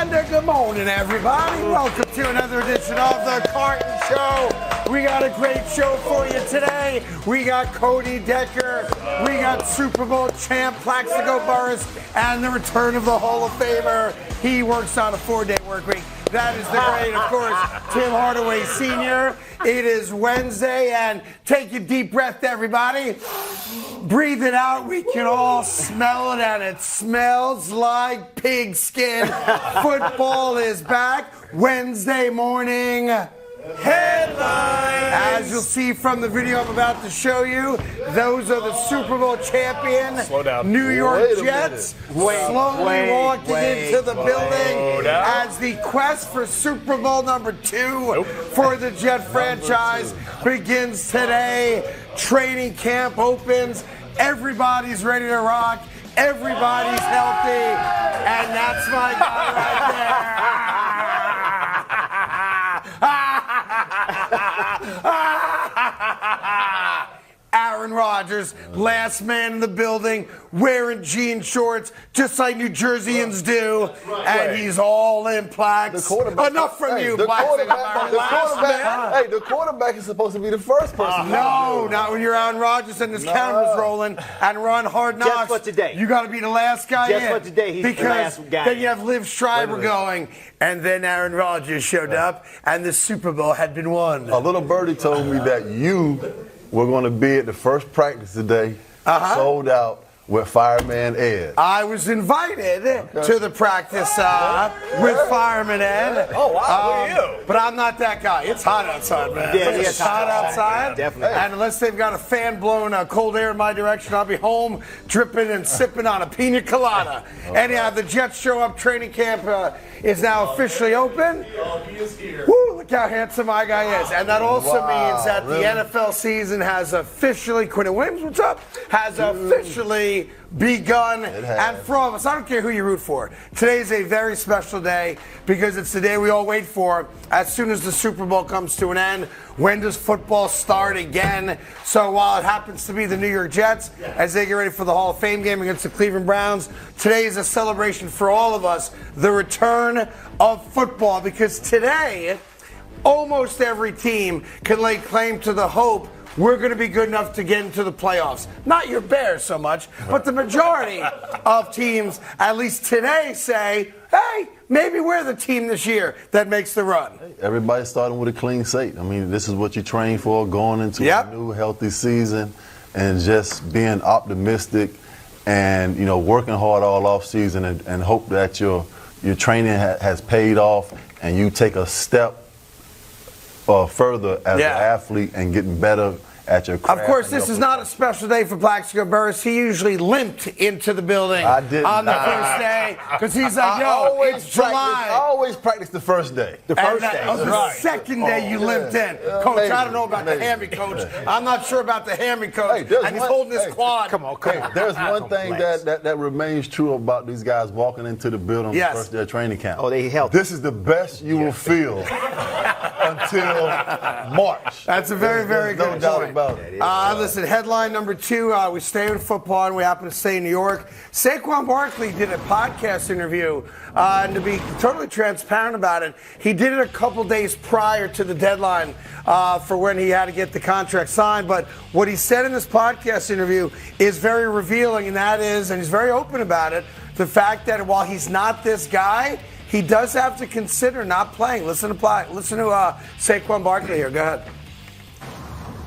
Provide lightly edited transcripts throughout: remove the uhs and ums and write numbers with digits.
And good morning, everybody. Welcome to another edition of the Carton Show. We got a great show for you today. We got Cody Decker. We got Super Bowl champ Plaxico Burress and the return of the Hall of Famer. He works on a 4-day work week. That is the great, of course, Tim Hardaway Sr. It is Wednesday, and take a deep breath, everybody. Breathe it out. We can all smell it, and it smells like pig skin. Football is back. Wednesday morning headlines. As you'll see from the video I'm about to show you, those are the Super Bowl champion New York Jets slowly walking into the building as the quest for Super Bowl number 2 for the Jet franchise begins today. Training camp opens. Everybody's ready to rock. Everybody's healthy. And that's my guy right there. Aaron Rodgers, last man in the building, wearing jean shorts, just like New Jerseyans do, and he's all in plaques. Enough from you, the quarterback is supposed to be the first person. No, not when you're Aaron Rodgers and his camera's rolling and run hard knocks. Just for today. You got to be the last guy in. Just for today, he's the last guy. Then you have Liv Schreiber going, and then Aaron Rodgers showed up, and the Super Bowl had been won. A little birdie told me that you were going to be at the first practice today, sold out, with Fireman Ed. I was invited to the practice with Fireman Ed. Oh, wow, look at you. But I'm not that guy. It's hot outside, man. Yeah, it's hot outside. Definitely. And unless they've got a fan blowing cold air in my direction, I'll be home dripping and sipping on a pina colada. Anyhow, the Jets show up. Training camp is now officially open. He is here. Woo, look how handsome my guy is. And that also means that the NFL season has officially, Quinn Williams, what's up? Has officially begun. And for all of us, I don't care who you root for, today is a very special day because it's the day we all wait for as soon as the Super Bowl comes to an end. When does football start again? So while it happens to be the New York Jets as they get ready for the Hall of Fame game against the Cleveland Browns, today is a celebration for all of us, the return of football, because today almost every team can lay claim to the hope we're going to be good enough to get into the playoffs. Not your Bears so much, but the majority of teams, at least today, say, hey, maybe we're the team this year that makes the run. Everybody's starting with a clean slate. I mean, this is what you train for going into a new healthy season, and just being optimistic and, working hard all off season and hope that your training has paid off and you take a step further as an athlete and getting better at your craft. Of course, this is not a special day for Plaxico Burress. He usually limped into the building on the first day because he's like, it's July. I always practice the first day. The second day you limped in. Coach, I don't know about the hammy, Coach. I'm not sure about the hammy, Coach. And he's holding his quad. Come on. There's one thing that remains true about these guys walking into the building on the first day of training camp. Oh, they help. This is the best you will feel until March. That's a very, very good point. No doubt about it. Listen, headline number 2, we stay in football and we happen to stay in New York. Saquon Barkley did a podcast interview, and to be totally transparent about it, he did it a couple days prior to the deadline for when he had to get the contract signed. But what he said in this podcast interview is very revealing, and that is, and he's very open about it, the fact that while he's not this guy, he does have to consider not playing. Listen to Saquon Barkley here. Go ahead.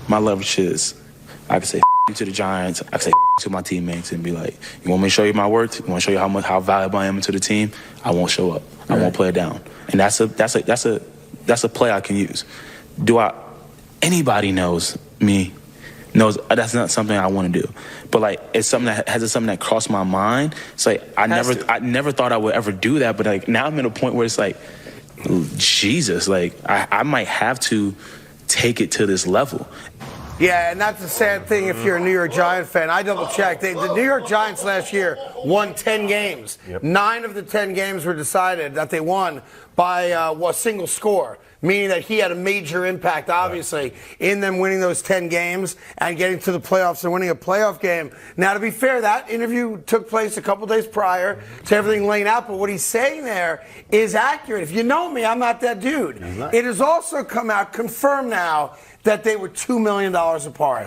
My leverage is, I can say you to the Giants, I can say to my teammates and be like, you want me to show you my worth? You want to show you how valuable I am to the team? I won't show up. I won't play it down. And that's a play I can use. Anybody knows me, knows that's not something I want to do. But it's something that crossed my mind. It's like I never thought I would ever do that, but now I'm at a point where it's like, Jesus, I might have to take it to this level. Yeah, and that's the sad thing if you're a New York Giants fan. I double-checked. The New York Giants last year won 10 games. 9 of the 10 games were decided that they won by a single score. meaning that he had a major impact, obviously, in them winning those 10 games and getting to the playoffs and winning a playoff game. Now, to be fair, that interview took place a couple days prior to everything laying out, but what he's saying there is accurate. If you know me, I'm not that dude. It has also come out, confirmed now, that they were $2 million apart.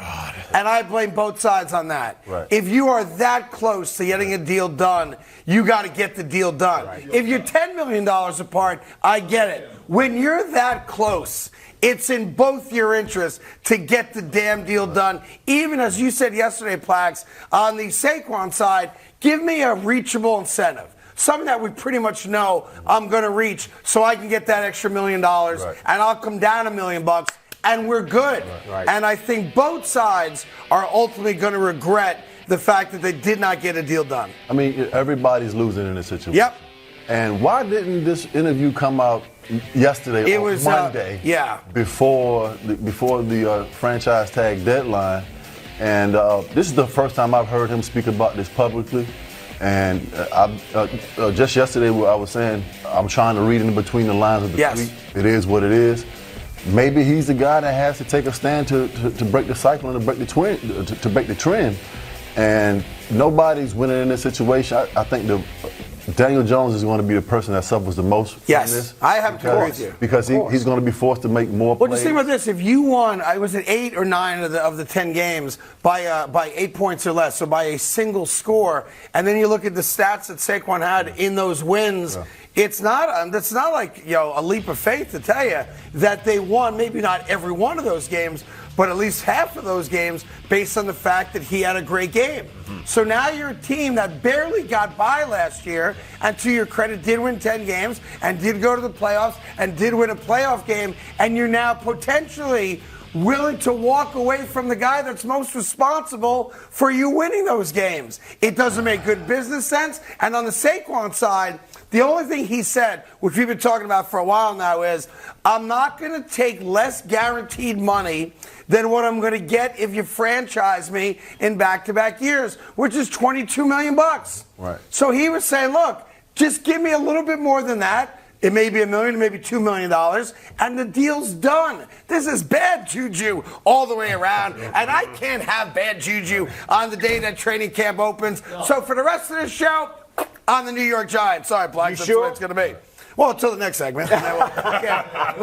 And I blame both sides on that. Right. If you are that close to getting a deal done, you got to get the deal done. Right. If you're $10 million apart, I get it. When you're that close, it's in both your interests to get the damn deal done. Even as you said yesterday, Plax, on the Saquon side, give me a reachable incentive. Something that we pretty much know I'm going to reach so I can get that extra $1 million, and I'll come down $1 million, and we're good. Right. And I think both sides are ultimately going to regret the fact that they did not get a deal done. I mean, everybody's losing in this situation. Yep. And why didn't this interview come out yesterday on Monday? Before the franchise tag deadline. And this is the first time I've heard him speak about this publicly. And just yesterday, I was saying I'm trying to read in between the lines of the tweet. It is what it is. Maybe he's the guy that has to take a stand to break the cycle and to break the trend. And nobody's winning in this situation. I think Daniel Jones is going to be the person that suffers the most from this. I have to agree with you. Because he's going to be forced to make more plays. Well, just think about this. If you won, I was at 8 or 9 of the 10 games by 8 points or less, so by a single score, and then you look at the stats that Saquon had in those wins, it's not like a leap of faith to tell you that they won maybe not every one of those games, but at least half of those games based on the fact that he had a great game. So now you're a team that barely got by last year, and to your credit, did win 10 games and did go to the playoffs and did win a playoff game, and you're now potentially willing to walk away from the guy that's most responsible for you winning those games. It doesn't make good business sense. And on the Saquon side, the only thing he said, which we've been talking about for a while now, is I'm not going to take less guaranteed money than what I'm going to get if you franchise me in back-to-back years, which is $22 million. Right. So he was saying, look, just give me a little bit more than that. It may be $1 million, maybe $2 million, and the deal's done. This is bad juju all the way around, and I can't have bad juju on the day that training camp opens. So for the rest of this show, on the New York Giants. Sorry, Black, that's what it's going to be. Well, until the next segment. We'll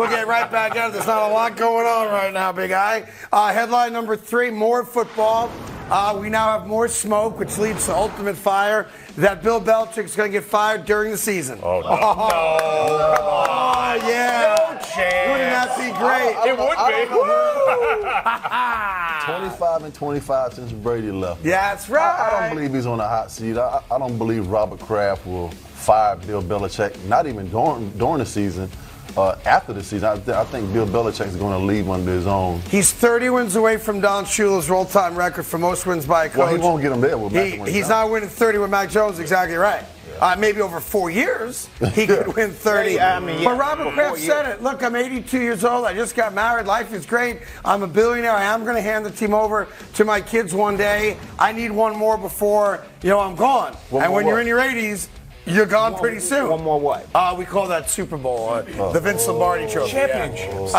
get right back at it. There's not a lot going on right now, big guy. Headline number 3, more football. We now have more smoke, which leads to ultimate fire, that Bill Belichick's going to get fired during the season. Oh, no. Yeah. No chance. Wouldn't that be great? It would be. 25 and 25 since Brady left. Yeah, that's right. I don't believe he's on the hot seat. I don't believe Robert Kraft will fire Bill Belichick, not even during the season. After the season, I think Bill Belichick's going to leave under his own. He's 30 wins away from Don Shula's all-time record for most wins by a coach. Well, he won't get him there with Mac Jones. He's not winning 30 with Mac Jones, exactly right. Maybe over 4 years, he could win 30. But Robert Kraft said it. Look, I'm 82 years old. I just got married. Life is great. I'm a billionaire. I am going to hand the team over to my kids one day. I need one more before, I'm gone. And when you're in your 80s, you're gone pretty soon. One more what? We call that Super Bowl, the Vince Lombardi Trophy. Championship.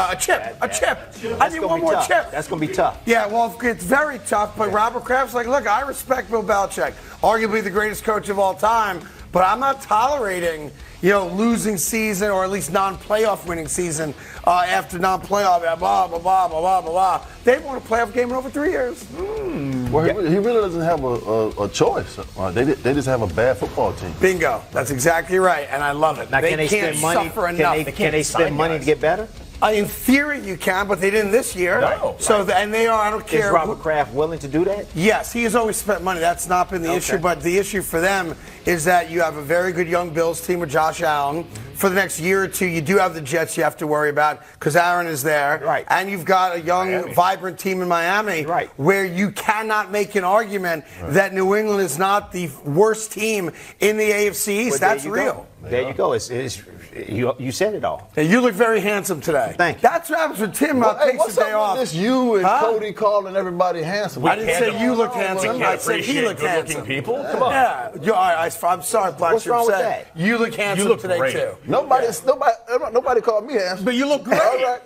A chip. I need one more chip. That's going to be tough. Yeah, well, it's very tough, but Robert Kraft's like, look, I respect Bill Belichick, arguably the greatest coach of all time, but I'm not tolerating, losing season or at least non-playoff winning season after non-playoff, blah, blah, blah, blah, blah, blah. They've won a playoff game in over 3 years. Well, he really doesn't have a choice. They just have a bad football team. Bingo. That's exactly right, and I love it. Now, they can't suffer enough. Can they spend money to get better? In theory, you can, but they didn't this year. No. So, and they are, I don't care. Is Robert Kraft willing to do that? Yes, he has always spent money. That's not been the issue, but the issue for them is that you have a very good young Bills team with Josh Allen. For the next year or two, you do have the Jets you have to worry about because Aaron is there. Right. And you've got a young, vibrant team in Miami where you cannot make an argument that New England is not the worst team in the AFC East. That's real. There you go. You said it all. And you look very handsome today. Thank you. That's what happens when Tim takes the day off. This you and Cody calling everybody handsome. I didn't say you look handsome. I said he looked handsome. People, come on. Yeah. I'm sorry, Black What's wrong with said that? you look handsome look today great. too. Nobody called me handsome. But you look great.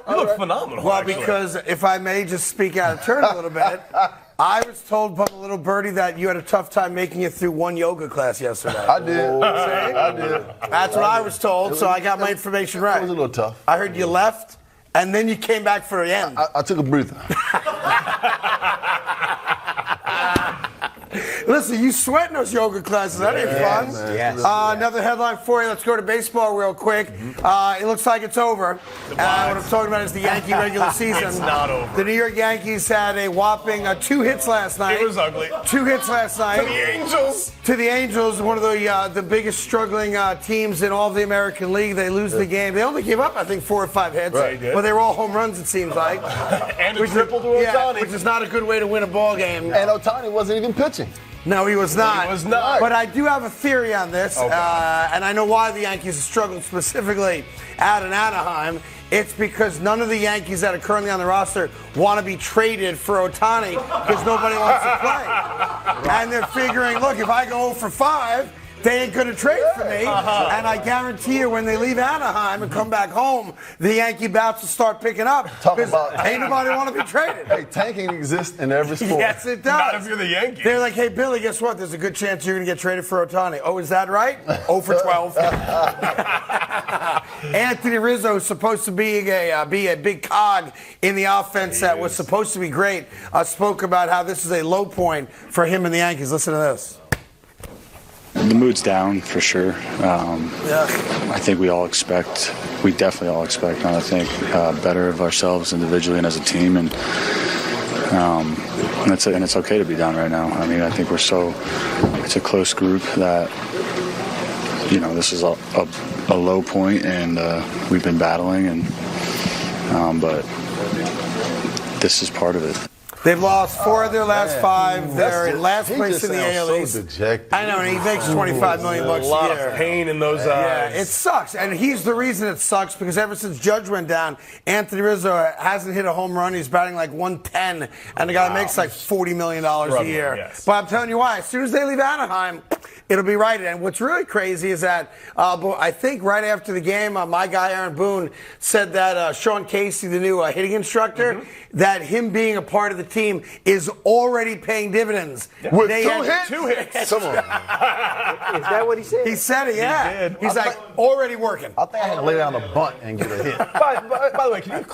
You look phenomenal. Well, actually. because if I may just speak out of turn a little bit, I was told by the little birdie that you had a tough time making it through one yoga class yesterday. I did. I did. That's what I was told, so I got my information right. It was a little tough. I heard you left, and then you came back for the end. I took a breather. Listen, you sweating those yoga classes. That ain't fun. Man. Yes. Another headline for you. Let's go to baseball real quick. It looks like it's over. What I'm talking about is the Yankee regular season. It's not over. The New York Yankees had a whopping 2 hits last night. It was ugly. 2 hits last night. To the Angels. To the Angels, one of the biggest struggling teams in all of the American League. They lose the game. They only gave up, I think, 4 or 5 hits. Right. But they were all home runs, it seems like. And a triple to Ohtani. Which is not a good way to win a ball game. And Ohtani wasn't even pitching. No, he was not. He was not. But I do have a theory on this, Okay. and I know why the Yankees have struggled specifically out in Anaheim. It's because none of the Yankees that are currently on the roster want to be traded for Ohtani because nobody wants to play. And they're figuring, look, if I go 0 for 5, they ain't going to trade for me. And I guarantee you when they leave Anaheim and come back home, the Yankee bats will start picking up. Talk Because about- ain't nobody want to be traded. Hey, tanking exists in every sport. Yes, it does. Not if you're the Yankees. They're like, hey, Billy, guess what? There's a good chance you're going to get traded for Ohtani. Oh, is that right? 0 for 12. Anthony Rizzo is supposed to be a big cog in the offense that was supposed to be great. Spoke about how this is a low point for him and the Yankees. Listen to this. The mood's down for sure. I think we definitely all expect, and I think better of ourselves individually and as a team, and it's okay to be down right now. I mean, I think it's a close group that, this is a low point, and we've been battling, but this is part of it. They've lost 4 of their last 5. They're in last He place just in the sounds AL so East. dejected. I know, and he makes $25 million A lot a year. of pain in those Yeah, eyes. it sucks. And he's the reason it sucks because ever since Judge went down, Anthony Rizzo hasn't hit a home run. He's batting like 110, and the guy makes like $40 million a year. Yes. But I'm telling you why. As soon as they leave Anaheim, it'll be right. And what's really crazy is that I think right after the game, my guy Aaron Boone said that Sean Casey, the new hitting instructor, that him being a part of the team is already paying dividends. With They 2 had hits? 2 hits. Come on. Is that what he said? He said it, yeah. did. He's like, already working. I think I had to lay down a bunt and get a hit. By the way, can you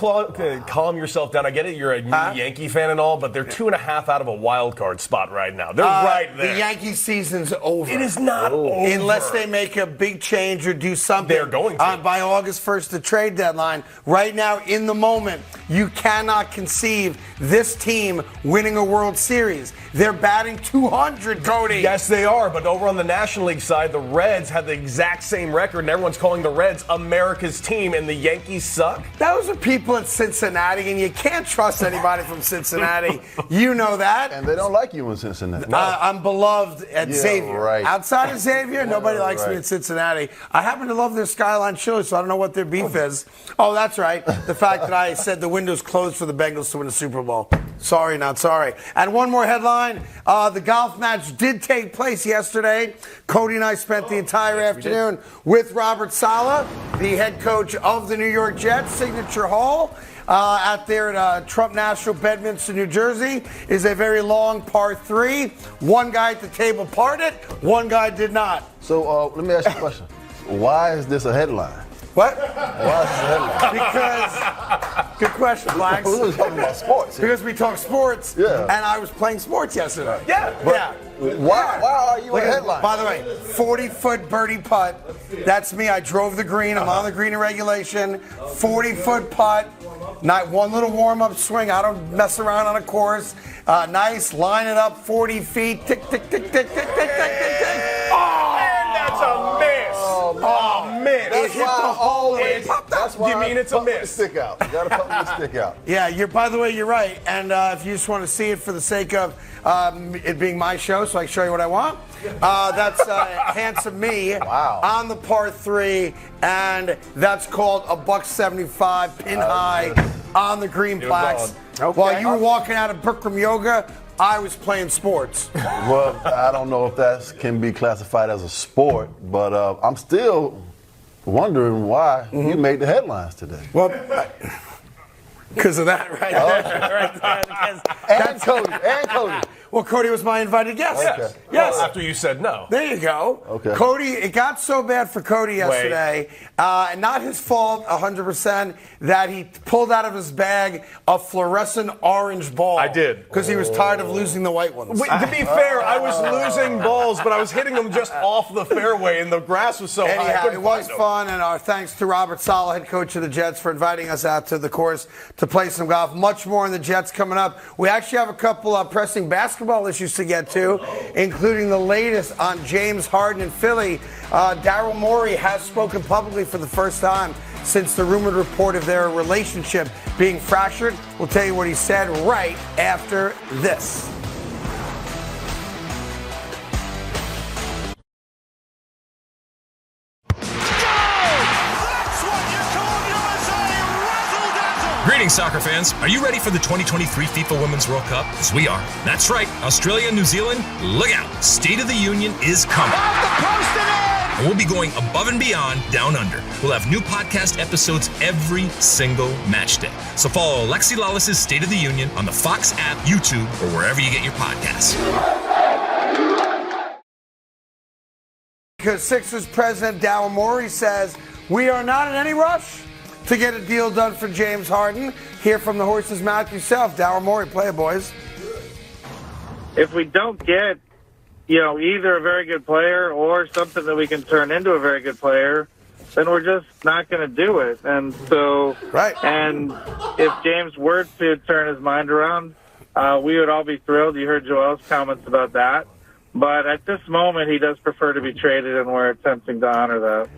calm yourself down? I get it, you're a new Yankee fan and all, but they're 2.5 out of a wild card spot right now. They're right there. The Yankee season's over. It is not over. Unless they make a big change or do something. They're going to. By August 1st, the trade deadline. Right now, in the moment, you cannot conceive this team winning a World Series. They're batting 200, Cody. Yes, they are. But over on the National League side, the Reds had the exact same record, and everyone's calling the Reds America's team, and the Yankees suck. Those are people at Cincinnati, and you can't trust anybody from Cincinnati. You know that. And they don't like you in Cincinnati. I'm beloved at Yeah, Xavier. right. Outside of Xavier, nobody likes me right. in Cincinnati. I happen to love their Skyline chili, so I don't know what their beef is. Oh, that's right. The fact that I said the window's closed for the Bengals to win a Super Bowl. Sorry, not sorry. And one more headline. The golf match did take place yesterday. Cody and I spent the entire afternoon with Robert Saleh, the head coach of the New York Jets. Signature Hall out there at Trump National, Bedminster, New Jersey, is a very long par 3. One guy at the table parred it. One guy did not. So let me ask you a question. Why is this a headline? What? Why is this a headline? Because, good question, Blacks. We was talking about sports here. Because we talk sports, Yeah. and I was playing sports yesterday. Yeah. Yeah. Why are you a Look at- headline? By the way, 40-foot birdie putt. That's me. I drove the green. I'm on the green in regulation. 40-foot putt. Not one little warm-up swing. I don't mess around on a course. Nice. Line it up 40 feet. Tick, tick, tick, tick, tick, tick, tick, tick, tick. And that's a miss. Oh, miss. That's why I always. That's why You mean it's a I put the miss? stick out. You got to put the stick out. Yeah, by the way, you're right. And if you just want to see it for the sake of it being my show, so I can show you what I want, that's Handsome Me on the par 3, and that's called a $175 pin high on the green plaques. While you were walking out of Bikram yoga, I was playing sports. Well, I don't know if that can be classified as a sport, but I'm still wondering why you made the headlines today. Well, because of that, right there. And Cody. Well, Cody was my invited guest. Okay. Yes. Well, after you said no. There you go. Okay. Cody, it got so bad for Cody yesterday, and not his fault 100%, that he pulled out of his bag a fluorescent orange ball. I did. Because he was tired of losing the white ones. Wait, to be fair, I was losing balls, but I was hitting them just off the fairway, and the grass was so high. I Anyhow, couldn't it was find them. fun, and our thanks to Robert Saleh, head coach of the Jets, for inviting us out to the course to play some golf. Much more on the Jets coming up. We actually have a couple of pressing basketball issues to get to, including the latest on James Harden in Philly. Daryl Morey has spoken publicly for the first time since the rumored report of their relationship being fractured. We'll tell you what he said right after this. Greetings, soccer fans. Are you ready for the 2023 FIFA Women's World Cup? Because we are. That's right. Australia and New Zealand, look out. State of the Union is coming. And we'll be going above and beyond down under. We'll have new podcast episodes every single match day. So follow Alexi Lawless's State of the Union on the Fox app, YouTube, or wherever you get your podcasts. Because Sixers president Daryl Morey says, we are not in any rush to get a deal done for James Harden. Hear from the horse's mouth yourself. Daryl Morey, play it, boys. If we don't get, either a very good player or something that we can turn into a very good player, then we're just not going to do it. And so, and if James were to turn his mind around, we would all be thrilled. You heard Joel's comments about that. But at this moment, he does prefer to be traded, and we're attempting to honor that.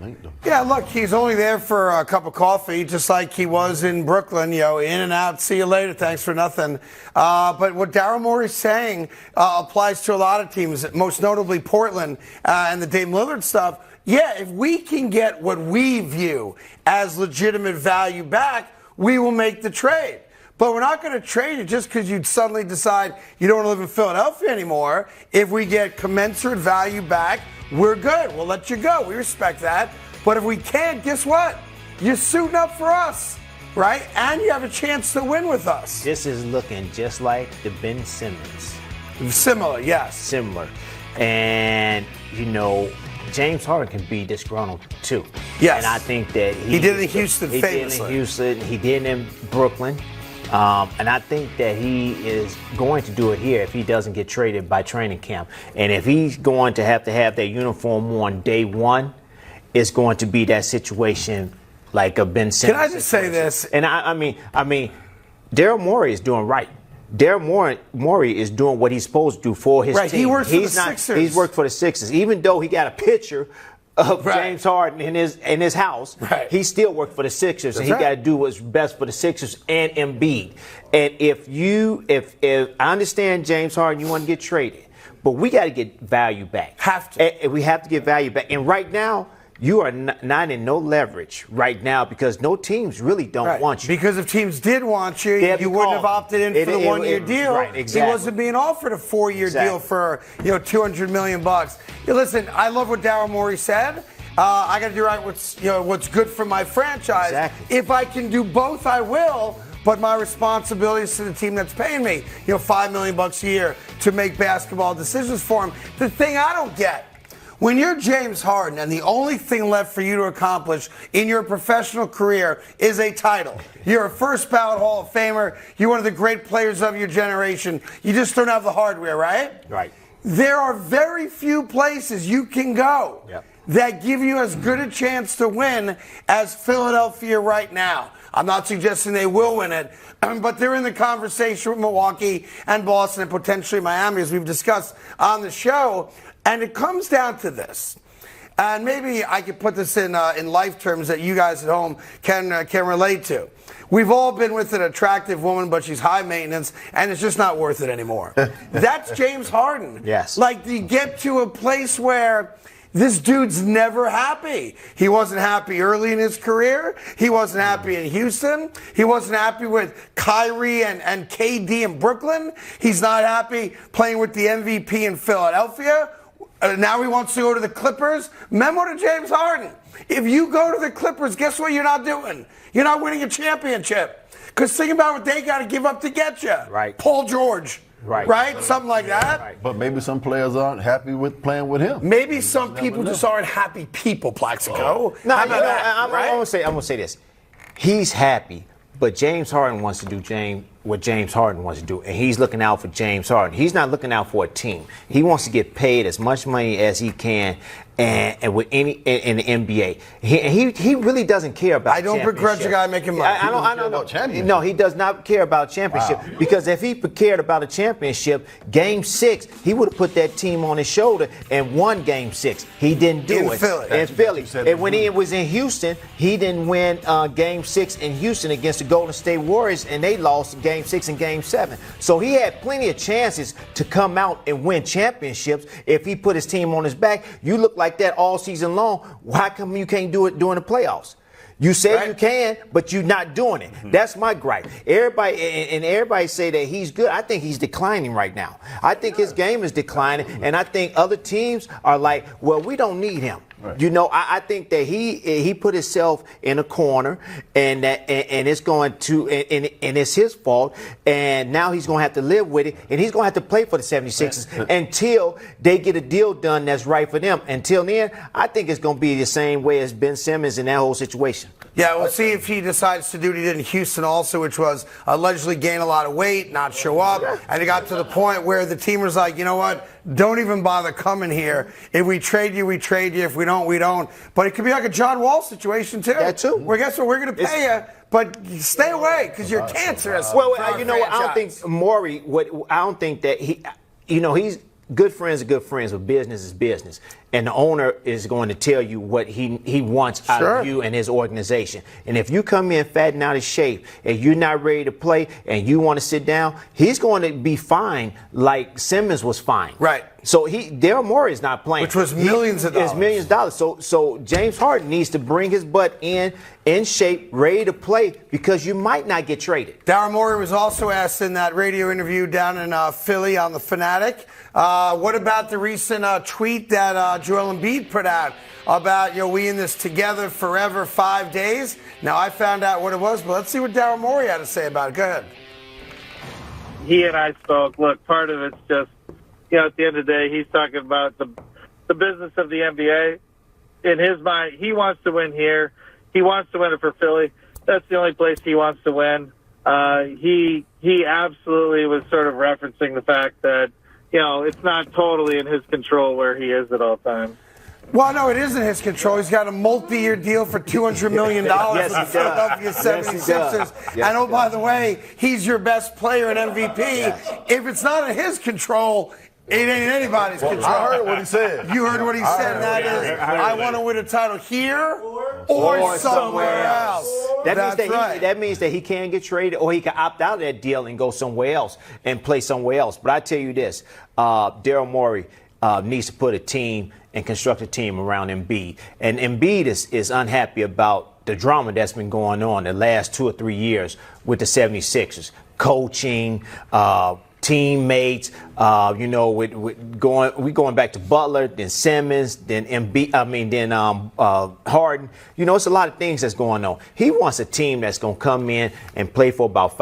Yeah, look, he's only there for a cup of coffee, just like he was in Brooklyn, in and out, see you later, thanks for nothing. But what Daryl Morey's saying applies to a lot of teams, most notably Portland and the Dame Lillard stuff. Yeah, if we can get what we view as legitimate value back, we will make the trade. But we're not going to trade it just because you'd suddenly decide you don't want to live in Philadelphia anymore. If we get commensurate value back, we're good. We'll let you go. We respect that. But if we can't, guess what? You're suiting up for us, right? And you have a chance to win with us. This is looking just like the Ben Simmons. Similar, yes. Similar. And, James Harden can be disgruntled too. Yes. And I think that he did in Houston famously. He did in Houston. He did in Brooklyn. And I think that he is going to do it here if he doesn't get traded by training camp. And if he's going to have that uniform on day one, it's going to be that situation like a Ben Simmons. Can I just say this? And I mean, Daryl Morey is doing right. Daryl Morey is doing what he's supposed to do for his team. He works for the Sixers. He's worked for the Sixers, even though he got a picture of James Harden in his house. He still worked for the Sixers, and he got to do what's best for the Sixers and Embiid. And if I understand James Harden, you want to get traded, but we got to get value back. We have to get value back. And right now, you are not in no leverage right now because no teams really don't want you. Because if teams did want you, you wouldn't have opted in for the one-year deal. Right, exactly. He wasn't being offered a 4-year deal for $200 million. Listen, I love what Daryl Morey said. I got to do right what's good for my franchise. Exactly. If I can do both, I will. But my responsibility is to the team that's paying me, $5 million a year to make basketball decisions for him. The thing I don't get. When you're James Harden and the only thing left for you to accomplish in your professional career is a title, you're a first ballot Hall of Famer, you're one of the great players of your generation, you just don't have the hardware, right? Right. There are very few places you can go that give you as good a chance to win as Philadelphia right now. I'm not suggesting they will win it, but they're in the conversation with Milwaukee and Boston and potentially Miami, as we've discussed on the show. And it comes down to this. and maybe I could put this in life terms that you guys at home can relate to. We've all been with an attractive woman, but she's high maintenance, and it's just not worth it anymore. That's James Harden. Yes. Like, you get to a place where this dude's never happy. He wasn't happy early in his career. He wasn't happy in Houston. He wasn't happy with Kyrie and KD in Brooklyn. He's not happy playing with the MVP in Philadelphia. Now he wants to go to the Clippers. Memo to James Harden. If you go to the Clippers, guess what you're not doing? You're not winning a championship. Because think about what they got to give up to get you. Right. Paul George. Right? Something like that. Right. But maybe some players aren't happy with playing with him. Maybe some people just aren't happy people, Plaxico. No, How about that, I'm gonna say this. He's happy, but James Harden wants to do what James Harden wants to do, and he's looking out for James Harden. He's not looking out for a team. He wants to get paid as much money as he can, and with any in the NBA, he really doesn't care about. I don't begrudge a guy making money. I don't know. No, he does not care about championship. Wow. Because if he cared about a championship, Game 6, he would have put that team on his shoulder and won Game 6. He didn't do it in Philly. And when he was in Houston, he didn't win Game 6 in Houston against the Golden State Warriors, and they lost Game 6 and Game 7. So he had plenty of chances to come out and win championships if he put his team on his back. You look like that all season long. Why come you can't do it during the playoffs? You say you can, but you're not doing it. That's my gripe. Everybody say that he's good. I think he's declining right now. I think his game is declining, and I think other teams are like, well, we don't need him. Right. You know, I think that he put himself in a corner, and it's going to and it's his fault. And now he's going to have to live with it, and he's going to have to play for the 76ers until they get a deal done that's right for them. Until then, I think it's going to be the same way as Ben Simmons in that whole situation. Yeah, we'll see if he decides to do what he did in Houston also, which was allegedly gain a lot of weight, not show up. And it got to the point where the team was like, you know what, don't even bother coming here. If we trade you, we trade you. If we don't, we don't. But it could be like a John Wall situation, too. That, too. Where guess what, we're going to pay you, but stay away because you're cancerous. Well, you know what, I don't think Morey, I don't think that he's good friends are good friends, but business is business. And the owner is going to tell you what he wants out of you and his organization. And if you come in fat and out of shape and you're not ready to play and you want to sit down, he's going to be fine like Simmons was fine. Right. So Daryl Morey is not playing. Which was millions of dollars. It's millions of dollars. So James Harden needs to bring his butt in shape, ready to play, because you might not get traded. Daryl Morey was also asked in that radio interview down in Philly on The Fanatic, what about the recent tweet that Joel Embiid put out about, we in this together forever 5 days? Now, I found out what it was, but let's see what Daryl Morey had to say about it. Go ahead. He and I spoke. Look, part of it's just, at the end of the day, he's talking about the business of the NBA. In his mind, he wants to win here. He wants to win it for Philly. That's the only place he wants to win. He absolutely was sort of referencing the fact that, it's not totally in his control where he is at all times. Well, no, it is in his control. He's got a multi-year deal for $200 million with the Philadelphia 76ers. And, by the way, he's your best player in MVP. If it's not in his control, it ain't anybody's control. I heard what he said. You heard what he said, and that is, I want to win a title here or somewhere else. That means that he can get traded, or he can opt out of that deal and go somewhere else and play somewhere else. But I tell you this, Daryl Morey needs to put a team and construct a team around Embiid. And Embiid is unhappy about the drama that's been going on the last 2 or 3 years with the 76ers. Coaching, teammates, we going back to Butler, then Simmons, then Harden. It's a lot of things that's going on. He wants a team that's going to come in and play for about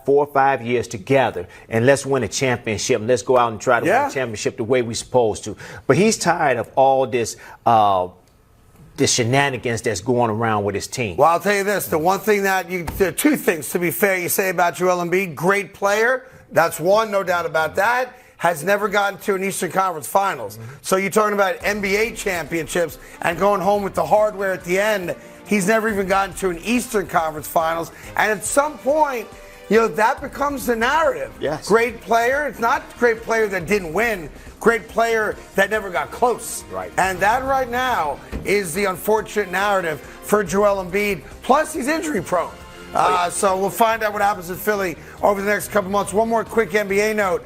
4 or 5 years together, and let's win a championship, and let's go out and try to win a championship the way we're supposed to. But he's tired of all this the shenanigans that's going around with his team. Well, I'll tell you this. The one thing there are two things, to be fair, you say about Joel Embiid. Great player. That's one, no doubt about that. Has never gotten to an Eastern Conference Finals. So you're talking about NBA championships and going home with the hardware at the end. He's never even gotten to an Eastern Conference Finals. And at some point, that becomes the narrative. Yes. Great player. It's not great player that didn't win. Great player that never got close. Right. And that right now is the unfortunate narrative for Joel Embiid. Plus, he's injury prone. So we'll find out what happens in Philly over the next couple months. One more quick NBA note.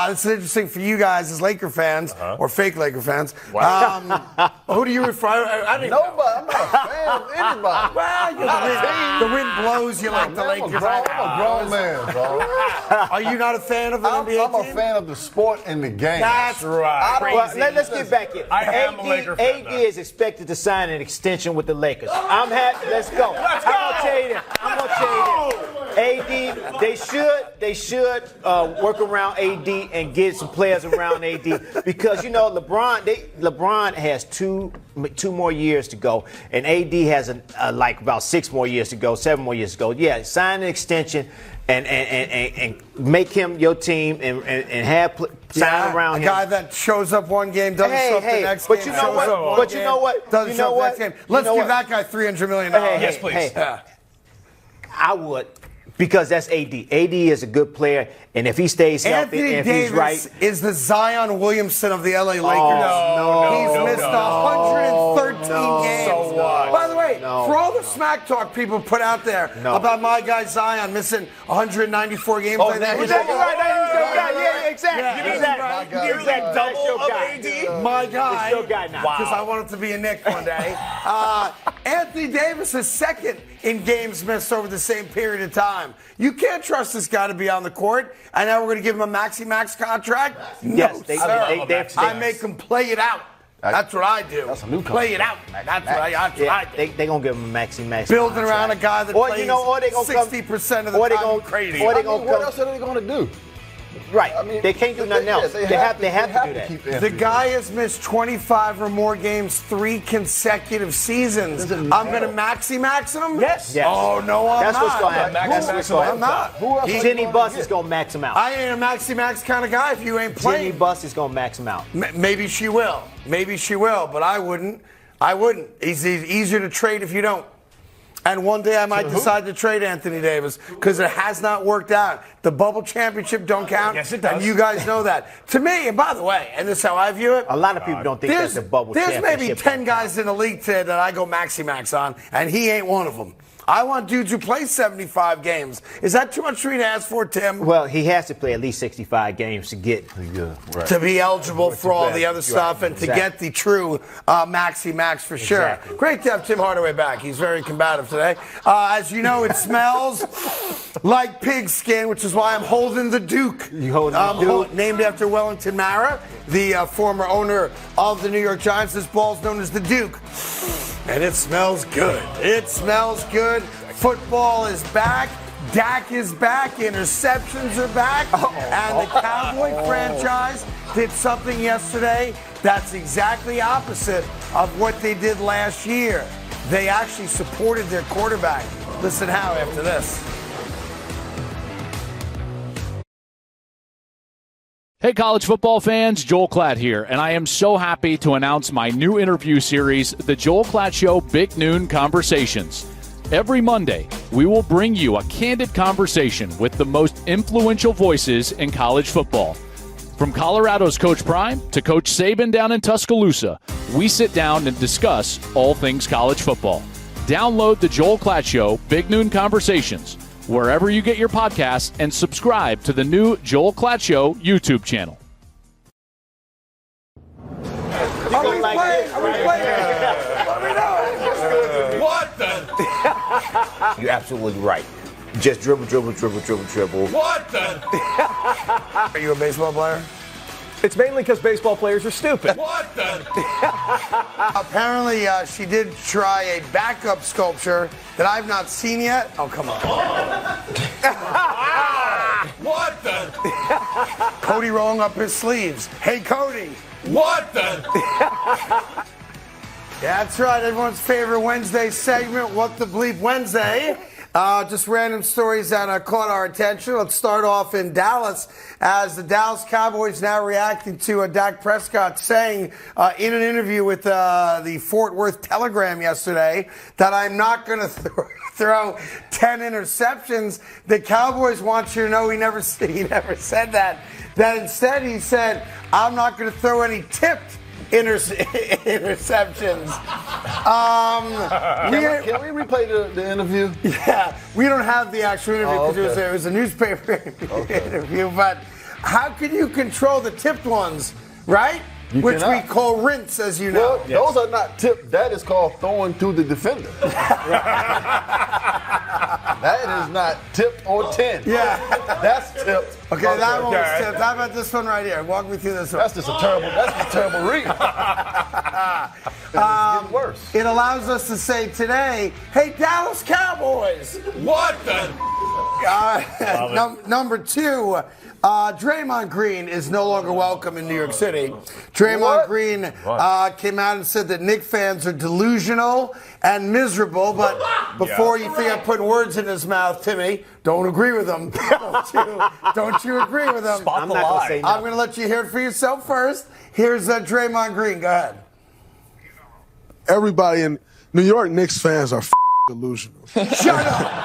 This is interesting for you guys as Laker fans or fake Laker fans. Wow. Who do you refer? I didn't Nobody. know. I'm not a fan of anybody. Well, the wind blows. You like the Lakers. I'm a grown man, bro. Are you not a fan of the NBA I'm a team? fan of the sport and the game. That's right. Well, let's get back here. I am a Laker fan, AD is expected to sign an extension with the Lakers. I'm happy. Let's go. I'm going to tell you that. AD, they should work around AD and get some players around AD because LeBron has two more years to go and AD has like about 6 more years to go, 7 more years to go. Yeah, sign an extension and make him your team and have sign around him. A guy that shows up one game, doesn't show up the next game. But you know what? Doesn't show up the next game. Let's give that guy $300 million. Yes, please. I would. Because that's AD. AD is a good player, and if he stays healthy and if he's right. Anthony Davis is the Zion Williamson of the LA Lakers. No, He's missed 113 games. So what? By the way, for all the smack talk people put out there about my guy Zion missing 194 games, Yeah, exactly. You're like double of AD? My guy. It's your guy now. Because I want him to be a Knick one day. Anthony Davis is second in games missed over the same period of time. You can't trust this guy to be on the court, and now we're going to give him a maxi-max contract? Yes, I make him play it out. That's what I do. That's a new play it out. That's what I do. They're going to give him a maxi-max Building contract. around a guy that plays 60% of the time. Crazy. What else are they going to do? Right. They can't do nothing else. They have to do that. The guy has missed 25 or more games 3 consecutive seasons. I'm going to maxi-max him? Yes. Oh, no, I'm That's not. what's going to happen. I'm not. Jenny Buss is going to max him out. I ain't a maxi-max kind of guy if you ain't playing. Jenny Buss is going to max him out. Maybe she will. But I wouldn't. He's easier to trade if you don't. And one day I might decide to trade Anthony Davis because it has not worked out. The bubble championship don't count. Yes, it does. And you guys know that. To me, and by the way, and this is how I view it. A lot of people don't think that's a bubble championship. There's maybe 10 guys in the league today that I go maxi-max on, and he ain't one of them. I want dudes who play 75 games. Is that too much for you to ask for, Tim? Well, he has to play at least 65 games to get to be eligible for all the other stuff and to get the true maxi-max for sure. Exactly. Great to have Tim Hardaway back. He's very combative today. As you know, it smells like pigskin, which is why I'm holding the Duke. You holding the Duke? Named after Wellington Mara, the former owner of the New York Giants. This ball's known as the Duke. And it smells good. It smells good. Football is back. Dak is back. Interceptions are back. And the Cowboy franchise did something yesterday that's exactly opposite of what they did last year. They actually supported their quarterback. Listen how after this. Hey, college football fans, Joel Klatt here, and I am so happy to announce my new interview series, The Joel Klatt Show Big Noon Conversations. Every Monday, we will bring you a candid conversation with the most influential voices in college football. From Colorado's Coach Prime to Coach Saban down in Tuscaloosa, we sit down and discuss all things college football. Download The Joel Klatt Show Big Noon Conversations wherever you get your podcasts, and subscribe to the new Joel Klatt Show YouTube channel. Are we playing? What the? You're absolutely right. Just dribble. What the? Are you a baseball player? It's mainly because baseball players are stupid. What the? Apparently, she did try a backup sculpture that I've not seen yet. Oh, come on. What the? Cody rolling up his sleeves. Hey, Cody. What the? Yeah, that's right. Everyone's favorite Wednesday segment, What the Bleep Wednesday. Just random stories that caught our attention. Let's start off in Dallas as the Dallas Cowboys now reacting to Dak Prescott saying in an interview with the Fort Worth Telegram yesterday that I'm not going to throw 10 interceptions. The Cowboys want you to know he never said that. That instead he said, I'm not going to throw any tipped interceptions. Can we replay the interview? Yeah, we don't have the actual interview because it was a newspaper interview. But how can you control the tipped ones, right? Which we call rinse, as you know. Well, those are not tipped. That is called throwing to the defender. That is not tipped or 10. Yeah. That's tipped. Okay, that one was tipped. How about this one right here? Walk me through this one. That's just a terrible read. It's getting worse. It allows us to say today, hey, Dallas Cowboys. What the? Number 2, Draymond Green is no longer welcome in New York City. Draymond Green came out and said that Knicks fans are delusional and miserable. But before you think I'm putting words in his mouth, Timmy, don't agree with him. Don't you agree with him? I'm not going to say no. I'm going to let you hear it for yourself first. Here's Draymond Green. Go ahead. Everybody in New York Knicks fans are delusional. Shut up.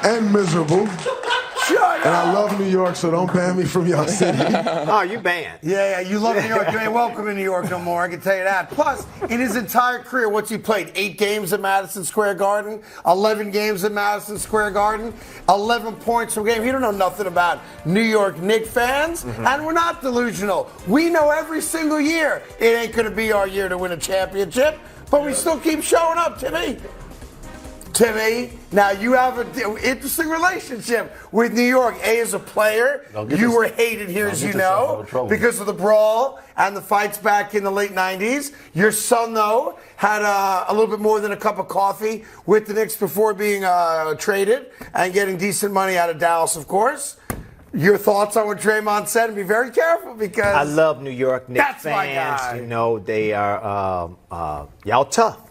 And miserable. Shut up. And I love New York, so don't ban me from your city. Oh, you banned. Yeah, you love New York. You ain't welcome in New York no more, I can tell you that. Plus, in his entire career, what's he played? 8 games at Madison Square Garden, 11 games at Madison Square Garden, 11 points per game. He don't know nothing about New York Knicks fans, and we're not delusional. We know every single year it ain't going to be our year to win a championship, but we still keep showing up, Timmy. Now you have an interesting relationship with New York. As a player, you were hated here, as you know, because of the brawl and the fights back in the late 90s. Your son, though, had a little bit more than a cup of coffee with the Knicks before being traded and getting decent money out of Dallas, of course. Your thoughts on what Draymond said, and be very careful because I love New York Knicks that's fans. My guy. You know, they are y'all tough.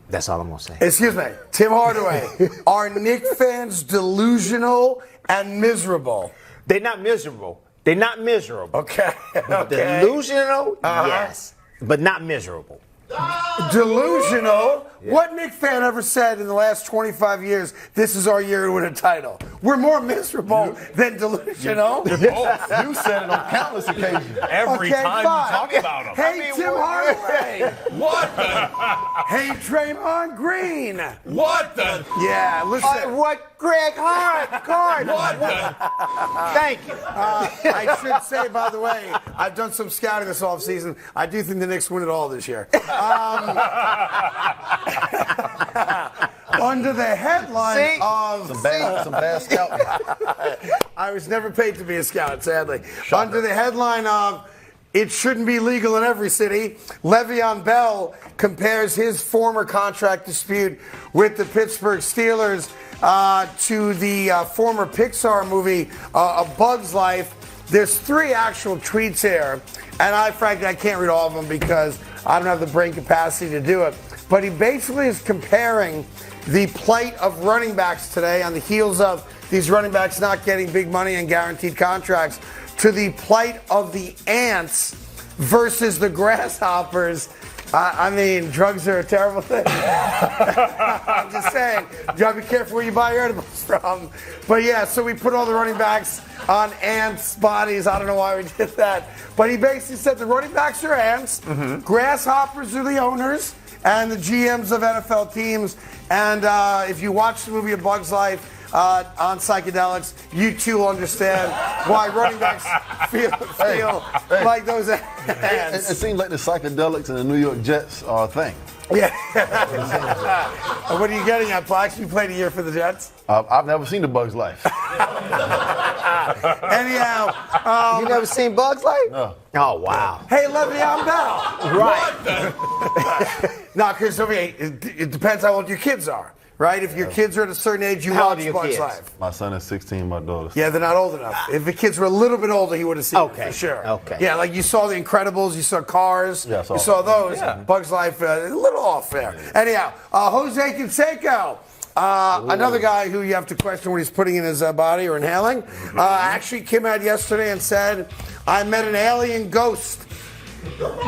That's all I'm going to say. Excuse me. Tim Hardaway. Are Knicks fans delusional and miserable? They're not miserable. Okay. Delusional? Yes. But not miserable. Delusional? Yeah. What Knicks fan ever said in the last 25 years, this is our year to win a title? We're more miserable than delusional. You said it on countless occasions. Every time you talk about them. Hey, Tim Hardaway. What the? Hey, Draymond Green. What the? Yeah, listen. What? Craig Carton. What the? Thank you. I should say, by the way, I've done some scouting this offseason. I do think the Knicks win it all this year. Under the headline of some bad scouting. I was never paid to be a scout, sadly. Under the headline of it shouldn't be legal in every city, Le'Veon Bell compares his former contract dispute with the Pittsburgh Steelers to the former Pixar movie, A Bug's Life. There's 3 actual tweets here, and frankly, I can't read all of them because I don't have the brain capacity to do it. But he basically is comparing the plight of running backs today on the heels of these running backs not getting big money and guaranteed contracts to the plight of the ants versus the grasshoppers. I mean, drugs are a terrible thing. I'm just saying, you gotta be careful where you buy your edibles from. But yeah, so we put all the running backs on ants' bodies. I don't know why we did that. But he basically said the running backs are ants, grasshoppers are the owners, and the GMs of NFL teams. And if you watch the movie A Bug's Life on psychedelics, you too understand why running backs feel like those ants. It seems like the psychedelics and the New York Jets are a thing. Yeah. What are you getting at, Plax? You played a year for the Jets? I've never seen The Bug's Life. Anyhow. You never seen Bug's Life? No. Oh, wow. Hey, Le'Veon Bell. Right. No, because it depends how old your kids are. Right? If your kids are at a certain age, you watch Bug's Life. My son is 16, my daughter's. Yeah, they're not old enough. If the kids were a little bit older, he would have seen it for sure. Okay. Yeah, like you saw The Incredibles, you saw Cars, you saw those. Yeah. Bug's Life, a little off there. Yeah. Anyhow, Jose Canseco, another guy who you have to question what he's putting in his body or inhaling, actually came out yesterday and said, I met an alien ghost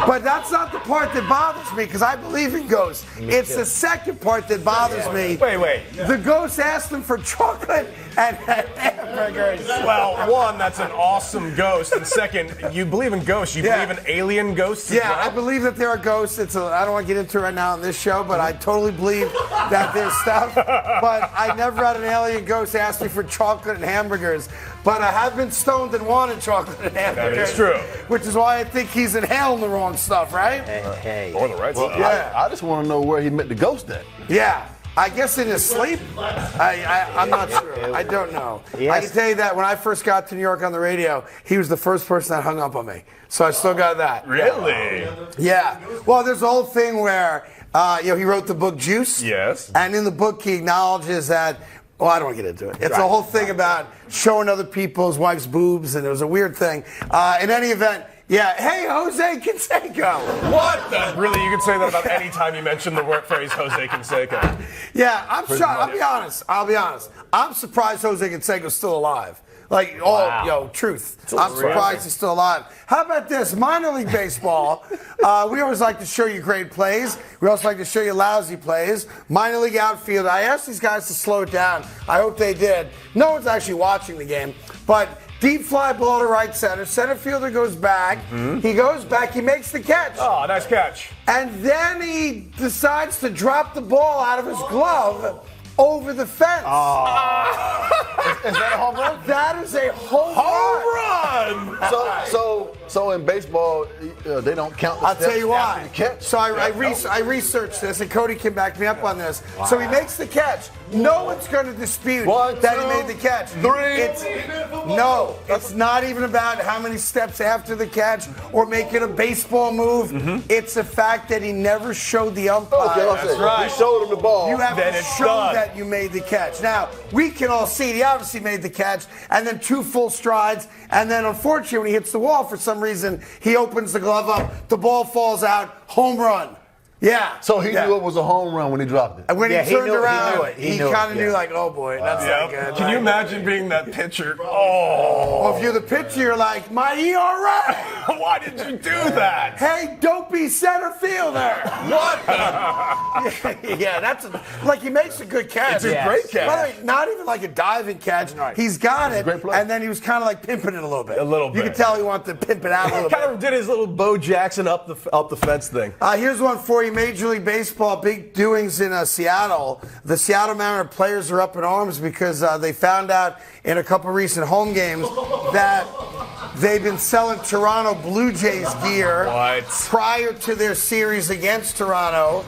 But that's not the part that bothers me, because I believe in ghosts. It's the second part that bothers me. Wait. The ghost asked him for chocolate and hamburgers. Well, one, that's an awesome ghost. And second, you believe in ghosts. You believe in alien ghosts as well? I believe that there are ghosts. I don't want to get into it right now on this show, but I totally believe that there's stuff. But I never had an alien ghost ask me for chocolate and hamburgers. But I have been stoned and wanted chocolate and hamburgers. That is true. Which is why I think he's inhaling the wrong stuff, right? Hey. Or the right stuff. Yeah. I just want to know where he met the ghost at. Yeah. I guess in his sleep? I'm not sure. I don't know. Yes. I can tell you that when I first got to New York on the radio, he was the first person that hung up on me. So I still got that. Really? Yeah. Well, there's a whole thing where he wrote the book Juice. Yes. And in the book, he acknowledges that. Well, I don't want to get into it. It's a whole thing about showing other people his wife's boobs, and it was a weird thing. In any event, hey, Jose Canseco. What the? Really, you can say that about any time you mention the word phrase Jose Canseco. Yeah, I'm shocked. I'll be honest. I'm surprised Jose Canseco's still alive. Truth. I'm surprised he's still alive. How about this? Minor League Baseball. We always like to show you great plays. We also like to show you lousy plays. Minor League outfield. I asked these guys to slow it down. I hope they did. No one's actually watching the game. But deep fly ball to right center. Center fielder goes back. Mm-hmm. He goes back. He makes the catch. Oh, nice catch. And then he decides to drop the ball out of his glove over the fence. Is that a home run? That is a home run. So in baseball, they don't count the I'll steps tell you why. after the catch. So I researched this, and Cody can back me up on this. Wow. So he makes the catch. No one's going to dispute that he made the catch. It's not even about how many steps after the catch or making a baseball move. Mm-hmm. It's the fact that he never showed the umpire. That's right. He showed him the ball. You have to show that you made the catch. Now, we can all see he obviously made the catch, and then 2 full strides, and then unfortunately when he hits the wall for some reason, he opens the glove up, the ball falls out, home run. Yeah. So he knew it was a home run when he dropped it. And when he turned around, he kind of knew, like, oh boy, that's not good. Can you imagine being that pitcher? Well, if you're the pitcher, you're like, my ERA. Why did you do that? Hey, don't be center fielder. What? That's like he makes a good catch. It's a great catch. By the way, not even like a diving catch. Right. He's got it, and then he was kind of like pimping it a little bit. You could tell he wanted to pimp it out a little bit. Kind of did his little Bo Jackson up the fence thing. Here's one for you. Major League Baseball, big doings in Seattle. The Seattle Mariners players are up in arms because they found out in a couple recent home games that they've been selling Toronto Blue Jays gear prior to their series against Toronto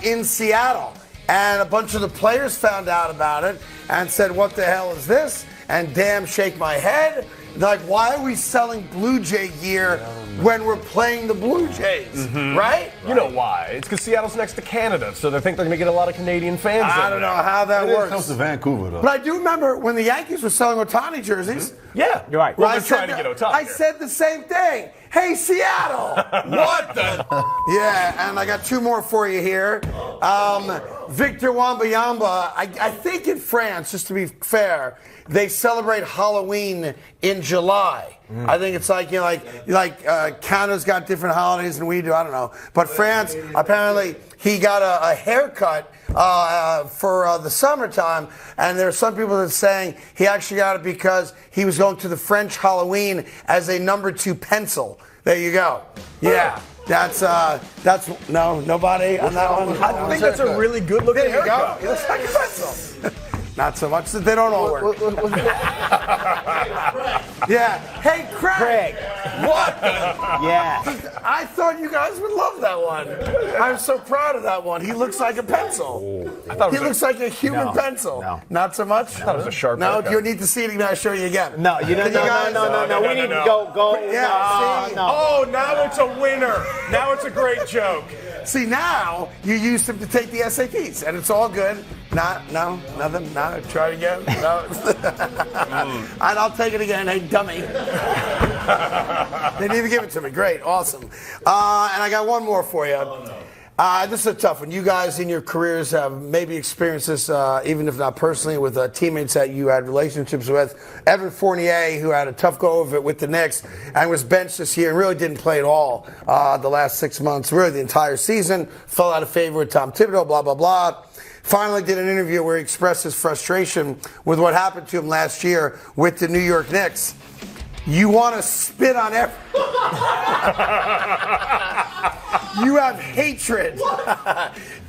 in Seattle. And a bunch of the players found out about it and said, what the hell is this? And damn, shake my head. Like, why are we selling Blue Jay gear when we're playing the Blue Jays, right? You know why? It's because Seattle's next to Canada, so they think they're going to get a lot of Canadian fans. I don't know how that works. It comes to Vancouver, though. But I do remember when the Yankees were selling Ohtani jerseys. Yeah, you're right. Well, they're trying to get Ohtani. I said the same thing. Hey, Seattle! What the? Yeah, and I got 2 more for you here. Victor Wembanyama, I think in France, just to be fair, they celebrate Halloween in July. I think it's like, Canada's got different holidays than we do. I don't know. But France, apparently, he got a haircut for the summertime, and there are some people that are saying he actually got it because he was going to the French Halloween as a number 2 pencil. There you go. Yeah. That's nobody on that one. I think that's a really good looking haircut. He looks like a pencil. Not so much that they don't all work. Yeah. Hey, Craig. What? Yeah. I thought you guys would love that one. I'm so proud of that one. He looks like a pencil. He looks like a human pencil. No. Not so much? I thought it was a sharp No, haircut. you need to see it again. I'll show you again. No, you don't. No. We need to go. Yeah. See? Oh, now it's a winner. Now it's a great joke. See, now you used him to take the SATs, and it's all good. Nothing. No, try it again. No. And I'll take it again. Hey, dummy. They didn't even give it to me. Great, awesome. And I got one more for you. This is a tough one. You guys in your careers have maybe experienced this, even if not personally, with teammates that you had relationships with. Evan Fournier, who had a tough go of it with the Knicks and was benched this year and really didn't play at all the last 6 months, really the entire season, fell out of favor with Tom Thibodeau, blah, blah, blah. Finally did an interview where he expressed his frustration with what happened to him last year with the New York Knicks. You want to spit on every... You have hatred.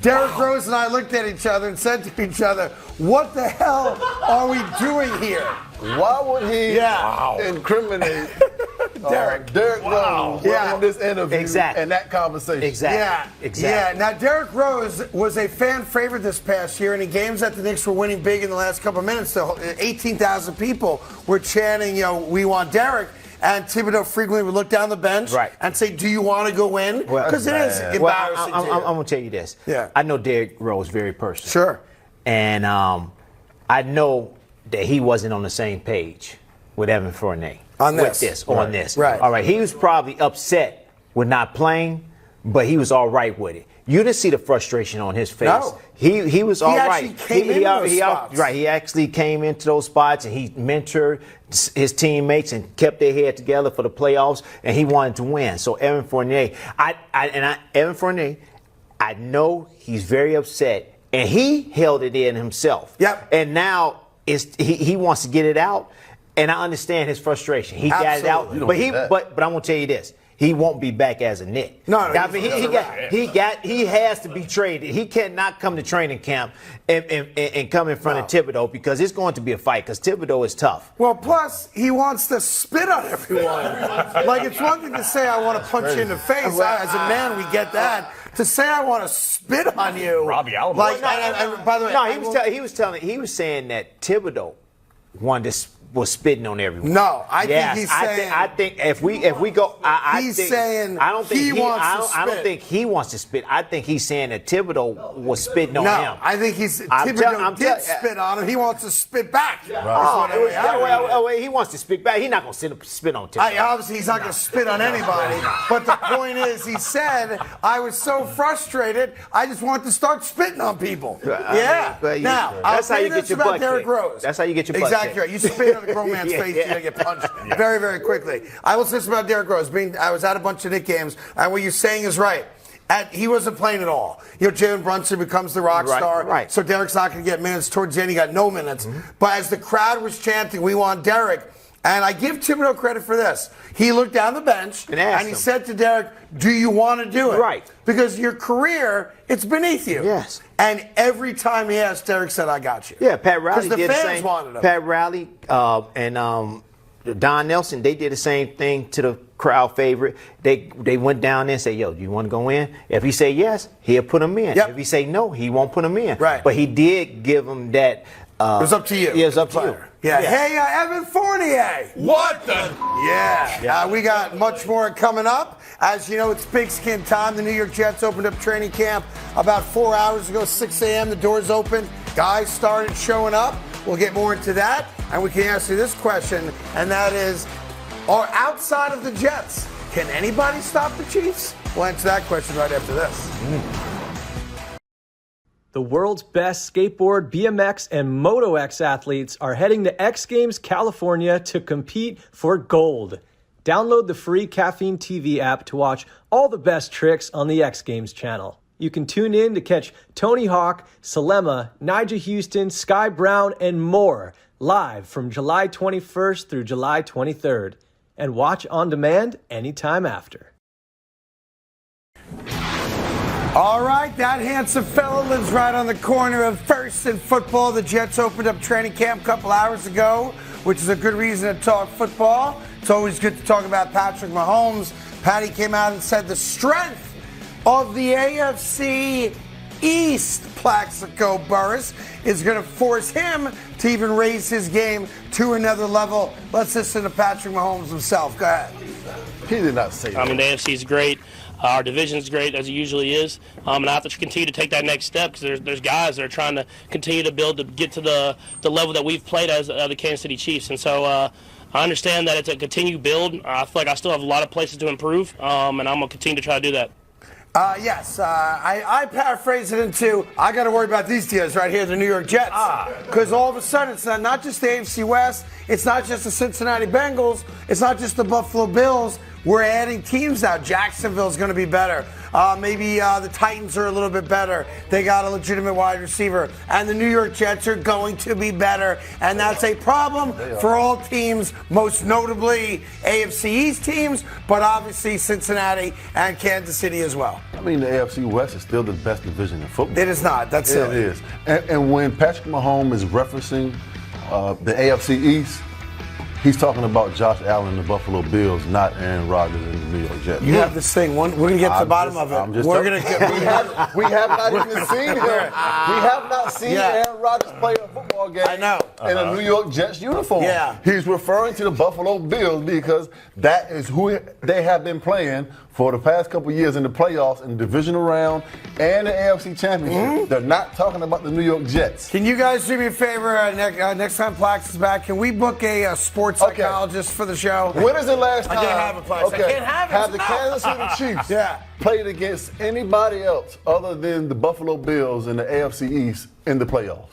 Derrick Rose and I looked at each other and said to each other, what the hell are we doing here? Why would he incriminate Derrick Rose in this interview and that conversation? Exactly. Yeah. Now, Derrick Rose was a fan favorite this past year, and in games that the Knicks were winning big in the last couple of minutes, 18,000 people were chanting, we want Derrick. And Thibodeau frequently would look down the bench and say, do you want to go in? Because it is embarrassing. I'm going to tell you this. Yeah. I know Derrick Rose very personally. Sure. And I know that he wasn't on the same page with Evan Fournier. On this. Right. All right. He was probably upset with not playing, but he was all right with it. You didn't see the frustration on his face. No. He was all right. He actually came into those spots and he mentored his teammates and kept their head together for the playoffs, and he wanted to win. So Evan Fournier, I know he's very upset, and he held it in himself. Yep. And now he wants to get it out, and I understand his frustration. He got it out, but I'm gonna tell you this. He won't be back as a Knick. No, I mean, he has to be traded. He cannot come to training camp and come in front of Thibodeau, because it's going to be a fight, because Thibodeau is tough. Well, plus, he wants to spit on everyone. Like, it's one thing to say I want to punch you in the face. As a man, we get that. To say I want to spit on you. Robbie Allen. Like, by the way, he was saying that Thibodeau was spitting on everyone. No, I think he's saying. I think if we go, I don't think he wants to spit. I think he's saying that Thibodeau was spitting on him. No, I think Thibodeau did spit on him. He wants to spit back. He wants to spit back. He's not going to spit on Thibodeau. Obviously, he's not going to spit on anybody. But the point is, he said, I was so frustrated, I just want to start spitting on people. Now, that's how you get your butt Derrick Rose. That's how you get your butt Exactly right. You spit on a grown man's face, you're going to get punched very, very quickly. I will say this about Derrick Rose. I was at a bunch of Knicks games, and what you're saying is right. He wasn't playing at all. Jalen Brunson becomes the rock star. Right. So Derrick's not going to get minutes. Towards the end, he got no minutes. Mm-hmm. But as the crowd was chanting, we want Derrick, and I give Thibodeau credit for this. He looked down the bench, and he said to Derrick, do you want to do it? Right. Because your career, it's beneath you. Yes. And every time he asked, Derrick said, I got you. Yeah, Pat Riley did the fans same. Wanted him. Pat Riley and Don Nelson, they did the same thing to the crowd favorite. They went down there and said, yo, do you want to go in? If he say yes, he'll put him in. Yep. If he say no, he won't put him in. Right. But he did give him that. It was up to you. Yeah, it was up to you. Yeah. Hey, Evan Fournier. What the? Yeah. We got much more coming up. As you know, it's pigskin time. The New York Jets opened up training camp about 4 hours ago, 6 a.m. The doors open. Guys started showing up. We'll get more into that. And we can ask you this question, and that is, are outside of the Jets, can anybody stop the Chiefs? We'll answer that question right after this. The world's best skateboard, BMX, and Moto X athletes are heading to X Games California to compete for gold. Download the free Caffeine TV app to watch all the best tricks on the X Games channel. You can tune in to catch Tony Hawk, Salema, Nyjah Houston, Sky Brown, and more live from July 21st through July 23rd. And watch on demand anytime after. All right, that handsome fellow lives right on the corner of First and Football. The Jets opened up training camp a couple hours ago, which is a good reason to talk football. It's always good to talk about Patrick Mahomes. Patty came out and said the strength of the AFC East, Plaxico Burress, is going to force him to even raise his game to another level. Let's listen to Patrick Mahomes himself. Go ahead. He did not say that. I mean, the AFC is great. Our division is great, as it usually is. And I have to continue to take that next step, because there's guys that are trying to continue to build to get to the level that we've played as the Kansas City Chiefs. And so I understand that it's a continued build. I feel like I still have a lot of places to improve, and I'm going to continue to try to do that. Yes. I paraphrase it into, I got to worry about these deals right here, the New York Jets. Because all of a sudden, it's not just the AFC West. It's not just the Cincinnati Bengals. It's not just the Buffalo Bills. We're adding teams now. Jacksonville's going to be better. Maybe the Titans are a little bit better. They got a legitimate wide receiver. And the New York Jets are going to be better. And that's a problem for all teams, most notably AFC East teams, but obviously Cincinnati and Kansas City as well. I mean, the AFC West is still the best division in football. It is not. That's silly. It is. And when Patrick Mahomes is referencing the AFC East, he's talking about Josh Allen and the Buffalo Bills, not Aaron Rodgers and the New York Jets. You have this thing. We're going to get to the bottom of it. We're going to get. We have not even seen him. We have not seen Aaron Rodgers play a football game. I know. In a New York Jets uniform. Yeah. He's referring to the Buffalo Bills because that is who they have been playing for the past couple of years in the playoffs, in the divisional round, and the AFC Championship. They're not talking about the New York Jets. Can you guys do me a favor? Next time Plax is back, can we book a sports psychologist for the show? When is the last time? I can't have it, Plax. I can't have it. Have the Kansas City Chiefs played against anybody else other than the Buffalo Bills in the AFC East in the playoffs?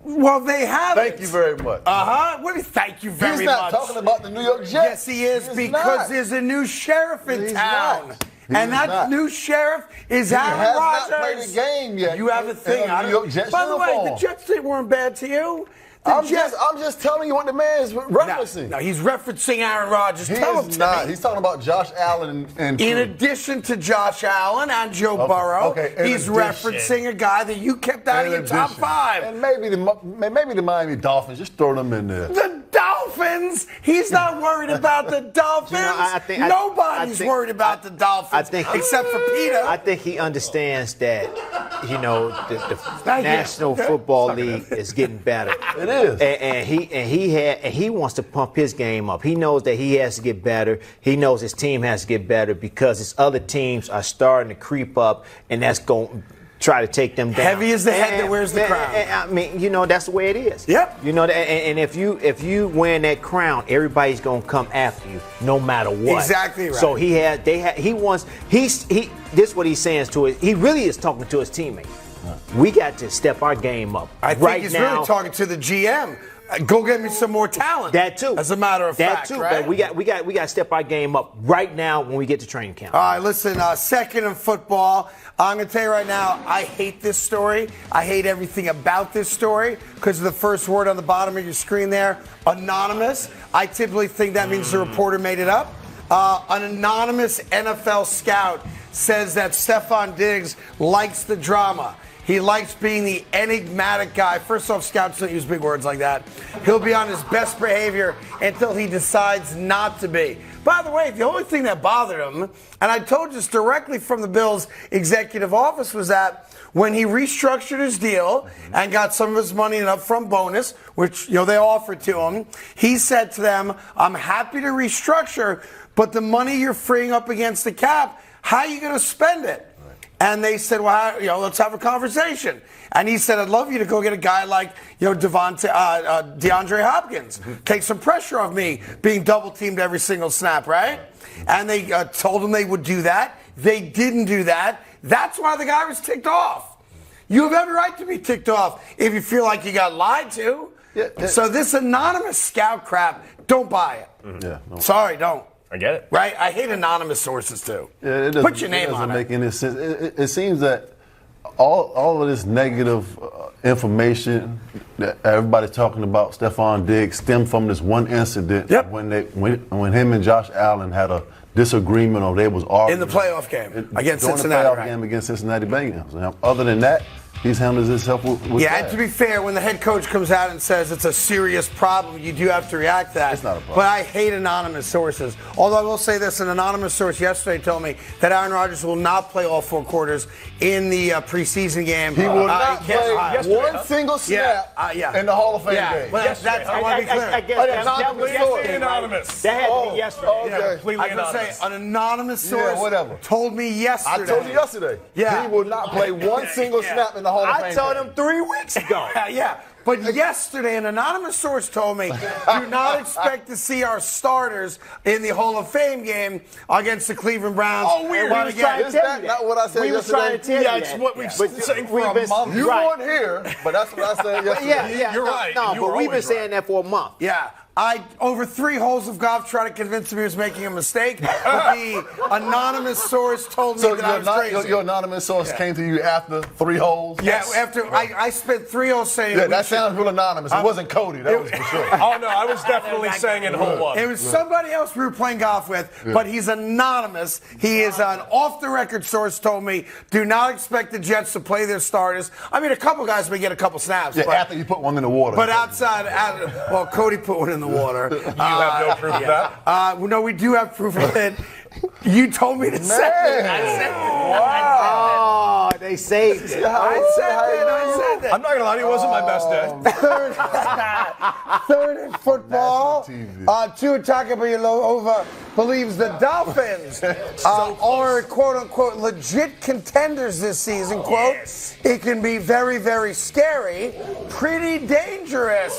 Well, they have. Thank you very much. What do you thank you very much? He's not talking about the New York Jets. Yes, he is, because there's a new sheriff in town. And that new sheriff is Aaron Rodgers. He has not played a game yet. You have a thing. New York Jets By the way, uniform. the Jets, they weren't bad to you. I'm just telling you what the man is referencing. No, he's referencing Aaron Rodgers. Tell him to me. He's talking about Josh Allen and in addition to Josh Allen and Joe Burrow, he's referencing a guy that you kept out of your top 5. And maybe the Miami Dolphins. Just throw them in there. The Dolphins? He's not worried about the Dolphins. Nobody's worried about the Dolphins except for Peter. I think he understands that, the National Football League is getting better. It is. And he wants to pump his game up. He knows that he has to get better. He knows his team has to get better because his other teams are starting to creep up, and that's going to try to take them down. Heavy is the head that wears the crown. I mean, that's the way it is. Yep. And if you wearing that crown, everybody's going to come after you, no matter what. Exactly right. So this is what he's saying to it. He really is talking to his teammates. We got to step our game up. I think he's really talking to the GM. Go get me some more talent. That too. As a matter of fact, right? But we got to step our game up right now when we get to training camp. All right, listen. Second in football, I'm going to tell you right now, I hate this story. I hate everything about this story because of the first word on the bottom of your screen there, anonymous. I typically think that means the reporter made it up. An anonymous NFL scout says that Stephon Diggs likes the drama. He likes being the enigmatic guy. First off, scouts don't use big words like that. He'll be on his best behavior until he decides not to be. By the way, the only thing that bothered him, and I told you this directly from the Bills' executive office, was that when he restructured his deal and got some of his money in upfront bonus, which they offered to him, he said to them, I'm happy to restructure, but the money you're freeing up against the cap, how are you going to spend it? And they said, well, let's have a conversation. And he said, I'd love you to go get a guy like, DeAndre Hopkins. Take some pressure off me being double teamed every single snap, right? And they told him they would do that. They didn't do that. That's why the guy was ticked off. You have every right to be ticked off if you feel like you got lied to. So this anonymous scout crap, don't buy it. Sorry, don't. I get it. Right? I hate anonymous sources, too. Yeah, Put your name on it. It doesn't make any sense. It seems that all of this negative information that everybody's talking about Stephon Diggs stemmed from this one incident when him and Josh Allen had a disagreement or they was arguing. In the playoff game against Cincinnati. In the playoff game against Cincinnati Bengals. Other than that, he's handled himself with and to be fair, when the head coach comes out and says it's a serious problem, you do have to react to that. It's not a problem. But I hate anonymous sources. Although I will say this, an anonymous source yesterday told me that Aaron Rodgers will not play all 4 quarters in the preseason game. He will not play one single snap in the Hall of Fame game. Well, I want to be clear. I guess that was yesterday. Anonymous. That had to be yesterday. Okay. Completely anonymous. An anonymous source told me yesterday. I told you yesterday. Yeah. He will not play one single snap in the Hall of Fame. I told him 3 weeks ago. But yesterday, an anonymous source told me, do not expect to see our starters in the Hall of Fame game against the Cleveland Browns. Oh, weird. Is that not what I said we yesterday? Trying to tell yeah, you it's that. what we've been saying for a month. You weren't here, but that's what I said yesterday. Yeah, You're right. No, You but were we've been always saying that for a month. Yeah. I, over 3 holes of golf, trying to convince him he was making a mistake. But the anonymous source told me that I was crazy. Your anonymous source came to you after 3 holes? Yeah, after I spent 3 holes saying that sounds real anonymous. It wasn't Cody, that was for sure. Oh, no, I was definitely saying in hole 1. It was somebody else we were playing golf with, but he's anonymous. He is an off-the-record source, told me, do not expect the Jets to play their starters. I mean, a couple guys may get a couple snaps. Yeah, but, after you put one in the water. But well, Cody put one in the water. You have no proof of that? No, we do have proof of it. You told me to say it. I said it. Wow. Oh, they saved it. I said that. I'm not going to lie to you, it wasn't my best day. Third in football. Tua Tagovailoa believes the Dolphins are quote-unquote legit contenders this season. Quote, it can be very, very scary, pretty dangerous.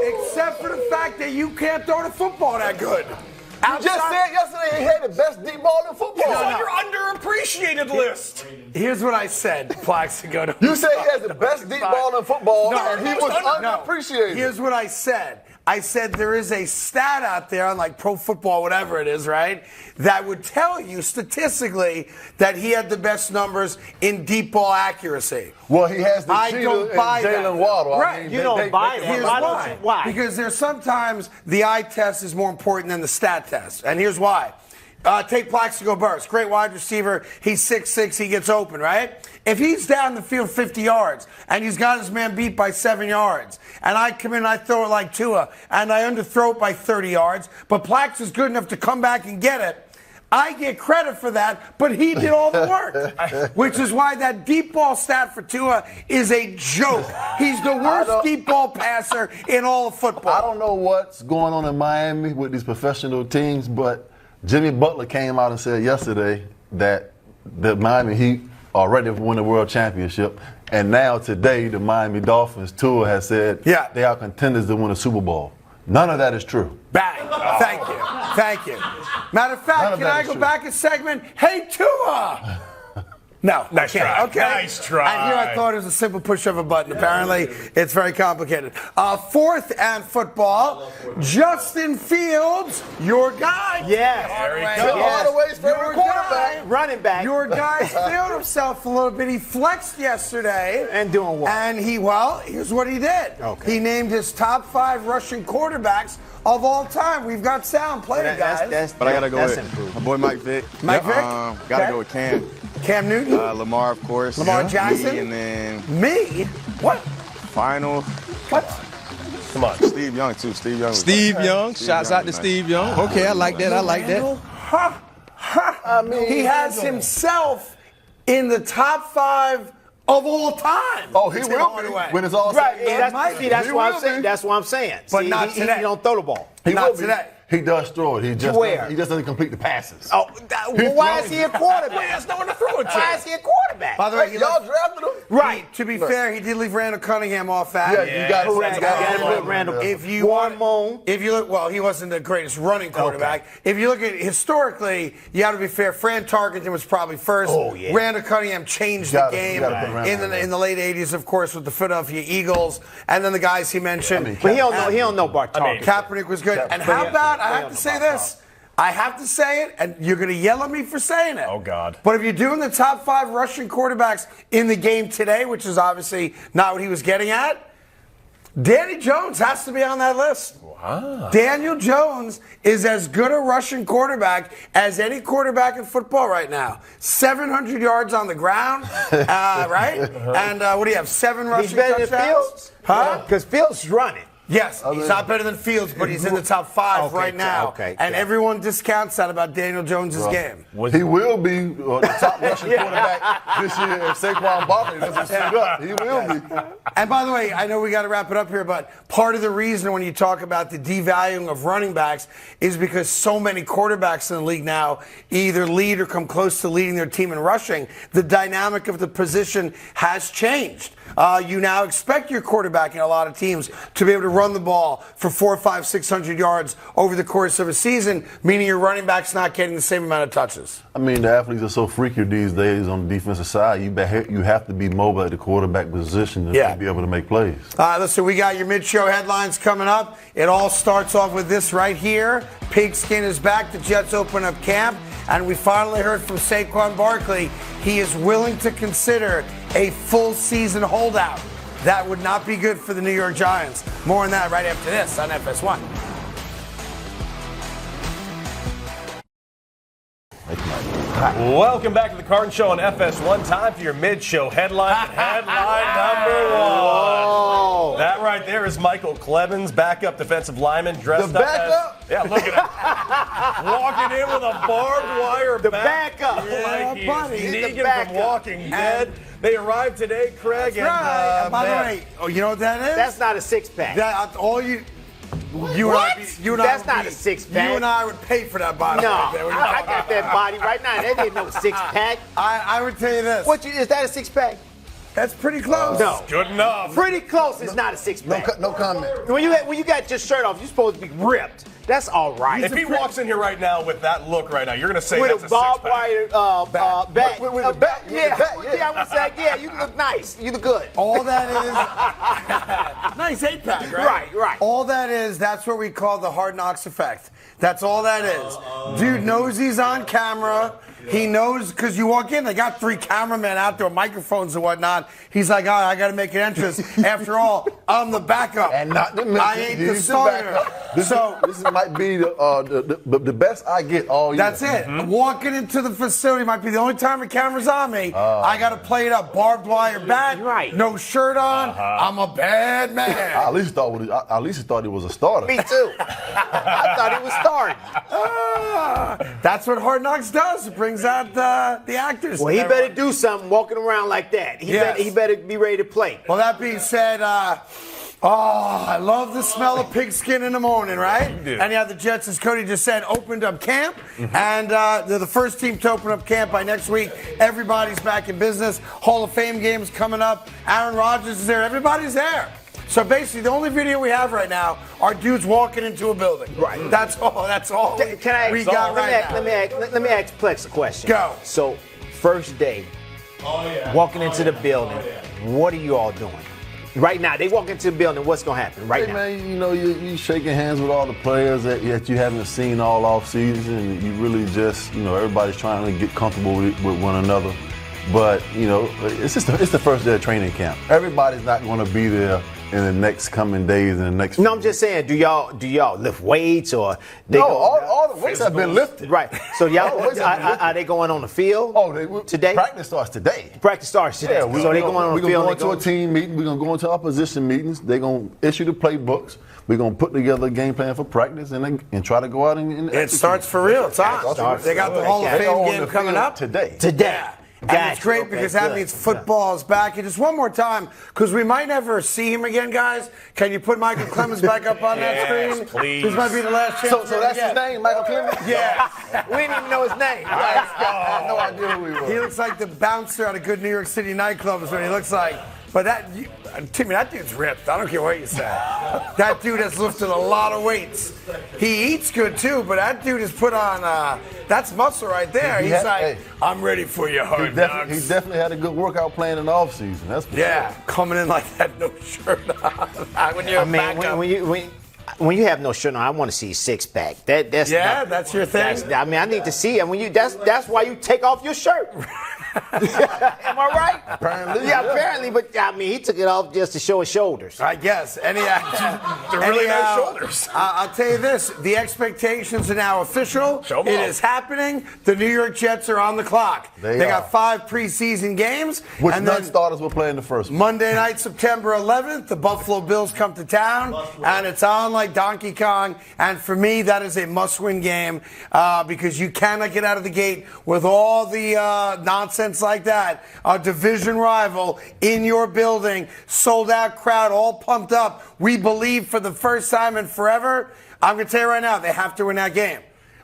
Except for the fact that you can't throw the football that good. You just said yesterday he had the best deep ball in football. It's on your underappreciated list. Here's what I said, Plaxico. You said he has the best deep ball in football, and he was underappreciated. Here's what I said. I said there is a stat out there on like Pro Football, whatever it is, right, that would tell you statistically that he had the best numbers in deep ball accuracy. Well, he has the I don't buy that. Jalen Waddle. Right. I mean, You don't buy that. Here's why. Why? Because there's sometimes the eye test is more important than the stat test. And here's why. Take Plaxico Burress, great wide receiver. He's 6'6", he gets open, right? If he's down the field 50 yards and he's got his man beat by 7 yards, and I come in and I throw it like Tua, and I underthrow it by 30 yards, but Plax is good enough to come back and get it, I get credit for that, but he did all the work. Which is why that deep ball stat for Tua is a joke. He's the worst deep ball passer in all of football. I don't know what's going on in Miami with these professional teams, but Jimmy Butler came out and said yesterday that the Miami Heat are ready to win the world championship. And now today, the Miami Dolphins, Tua has said they are contenders to win a Super Bowl. None of that is true. Bang. Thank you. Thank you. Matter of fact, can I go back a segment? Hey, Tua! No, nice try. Okay. Nice try. And here I thought it was a simple push of a button. Apparently, it's very complicated. Fourth and football, Justin Fields, your guy. Yes. Hardaway's favorite quarterback. Running back. Your guy failed himself a little bit. He flexed yesterday. And doing what? And here's what he did. Okay. He named his top 5 rushing quarterbacks of all time. We've got sound. Play it, guys. But I got to go with my boy Mike Vick. Mike Vick? Got to go with Cam. Cam Newton? Lamar, of course. Lamar Jackson? Me, and then... Me? What? Final. What? Come on. Steve Young, too. Steve Young. Steve Young. Shouts out to Steve Young. Okay, I like that. I like that. I mean, he has himself in the top 5 of all time. Oh, he will be when it's all said and done. That's what I'm saying. That's what I'm saying. But not today. He don't throw the ball. Not today. He does throw it. He just doesn't complete the passes. Oh, why is he a quarterback? He has no one to throw it to. Why is he a quarterback? By the way, y'all drafted him? Right. To be fair, he did leave Randall Cunningham off that. Yeah, you got Correct. Randall. If you look, well, he wasn't the greatest running quarterback. Okay. If you look at it historically, you got to be fair. Fran Tarkenton was probably first. Oh, yeah. Randall Cunningham changed the game in the late '80s, of course, with the Philadelphia Eagles, and then the guys he mentioned. But he don't know Bart Tarkenton. Kaepernick was good. And how about I have to say this? I have to say it, and you're going to yell at me for saying it. Oh, God. But if you're doing the top 5 rushing quarterbacks in the game today, which is obviously not what he was getting at, Danny Jones has to be on that list. Wow. Daniel Jones is as good a rushing quarterback as any quarterback in football right now. 700 yards on the ground, right? And what do you have, 7 rushing touchdowns? He's better than Fields? Huh? Because Fields is running. Yes, he's not better than Fields, but he's in the top 5 right now. And everyone discounts that about Daniel Jones' game. He will be the top rushing quarterback this year if Saquon Barkley doesn't suit up. He will be. And by the way, I know we got to wrap it up here, but part of the reason when you talk about the devaluing of running backs is because so many quarterbacks in the league now either lead or come close to leading their team in rushing. The dynamic of the position has changed. You now expect your quarterback in a lot of teams to be able to run the ball for 400, 500, 600 yards over the course of a season, meaning your running back's not getting the same amount of touches. I mean, the athletes are so freaky these days on the defensive side. You have to be mobile at the quarterback position to be able to make plays. Listen, we got your mid-show headlines coming up. It all starts off with this right here. Pigskin is back. The Jets open up camp. And we finally heard from Saquon Barkley. He is willing to consider a full season holdout. That would not be good for the New York Giants. More on that right after this on FS1. Welcome back to the Carton Show on FS1. Time for your mid-show headline. Headline number 1. That right there is Michael Clevens, backup defensive lineman, dressed up as... Yeah, look at him. Walking in with a barbed wire backup. Like he's Negan from Walking Dead. They arrived today, Craig. That's right. And by the way, you know what that is? That's not a six-pack. That's all you... That's not a six-pack. You and I would pay for that body. No, right there. I got that body right now. That ain't no six-pack. I would tell you this. Is that a six-pack? That's pretty close. No. Good enough. Pretty close is not a six-pack. No comment. When you got your shirt off, you're supposed to be ripped. That's all right. If he walks in here right now with that look right now, you're going to say with that's a barbed six-pack. wire back. With the back. Yeah, I would say, yeah, you look nice. You look good. All that is nice 8-pack, right? Right. All that is, that's what we call the Hard Knocks effect. That's all that is. Dude knows he's on camera. He knows because you walk in, they got 3 cameramen out there, microphones and whatnot. He's like, I got to make an entrance. After all, I'm the backup. And not the middle. I ain't the starter. This might be the best I get all year. That's it. Walking into the facility might be the only time the camera's on me. I got to play it up. Barbed wire bat, no shirt on. I'm a bad man. I at least thought he was a starter. Me too. I thought he was starting. That's what Hard Knocks does. It brings out the actors. Well, he better do something walking around like that. He better be ready to play. Well, that being said, I love the smell of pigskin in the morning, right? And yeah, the Jets, as Cody just said, opened up camp. And they're the first team to open up camp by next week. Everybody's back in business. Hall of Fame games coming up. Aaron Rodgers is there. Everybody's there. So basically, the only video we have right now are dudes walking into a building. Right. That's all. We got right now. Let me ask Plex a question. Go. So, first day, walking into the building, what are you all doing? Right now, they walk into the building, what's going to happen right now? Man, you know, you shaking hands with all the players that you haven't seen all off season, and you really just, everybody's trying to get comfortable with one another. But, it's the first day of training camp. Everybody's not going to be there in the next coming days and the next. No, I'm just saying, do y'all lift weights or? All the weights have been lifted. Right. So y'all, are they going on the field? Today. Practice starts today. Practice starts today. Yeah, so they going on the field. We're going to go into a team meeting. We're going to go into our position meetings. They're going to issue the playbooks. We're going to put together a game plan for practice and try to go out and it starts for real. It's on. They got the Hall of Fame game coming up today. And it's great because that means football is back. And just one more time, because we might never see him again, guys. Can you put Michael Clemens back up on that screen? Please. This might be the last chance. So that's his name, Michael Clemens? Yeah. We didn't even know his name. I have no idea who he was. He looks like the bouncer at a good New York City nightclub is what he looks like. But Timmy, that dude's ripped. I don't care what you say. That dude has lifted a lot of weights. He eats good, too, but that dude has put on, that's muscle right there. He's I'm ready for you, Hard Knocks. He definitely had a good workout plan in the offseason. That's for sure. Coming in like that, no shirt on. When you're when you have no shirt on, I want to see six pack. That's your thing. I mean, I need to see it. When you that's why you take off your shirt. Am I right? Apparently. Yeah, apparently. But I mean, he took it off just to show his shoulders. I guess. They're really nice shoulders. I'll tell you this: the expectations are now official. It is happening. The New York Jets are on the clock. They got 5 preseason games. Which and non-starters will play in the first one? Monday night, September 11th, the Buffalo Bills come to town, and it's on like Donkey Kong. And for me, that is a must-win game because you cannot get out of the gate with all the nonsense like that. A division rival in your building, sold-out crowd, all pumped up. We believe for the first time in forever. I'm going to tell you right now, they have to win that game.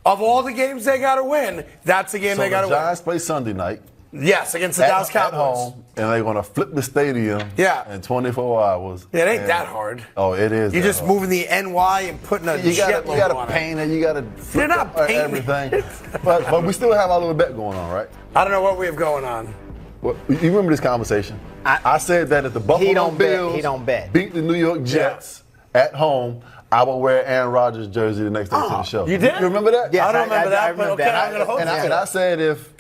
Of all the games they got to win, that's the game they got to win. The Giants play Sunday night. Yes, against the Dallas Cowboys. At home, and they're going to flip the stadium in 24 hours. Yeah, it ain't that hard. Oh, it is. You're just moving the NY and putting a you jet got on to paint it. You got to They're not painting everything. but we still have our little bet going on, right? I don't know what we have going on. Well, you remember this conversation? I said that if the Buffalo Bills beat the New York Jets at home, I will wear Aaron Rodgers' jersey the next day to the show. You did? You remember that? Yeah, I don't remember that, but okay, I'm going to hold and I said if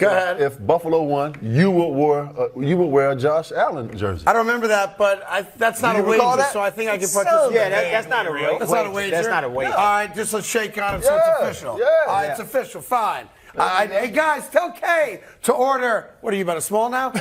Buffalo won, you would wear a Josh Allen jersey. I don't remember that, but that's not a wager, so I think I can participate. Yeah, that's not a wager. That's not a wager. That's not a wager. All right, just let's shake on it so it's official. Yeah. All right, it's official. Fine. Hey, guys, tell Kay to order. What are you, about a small now?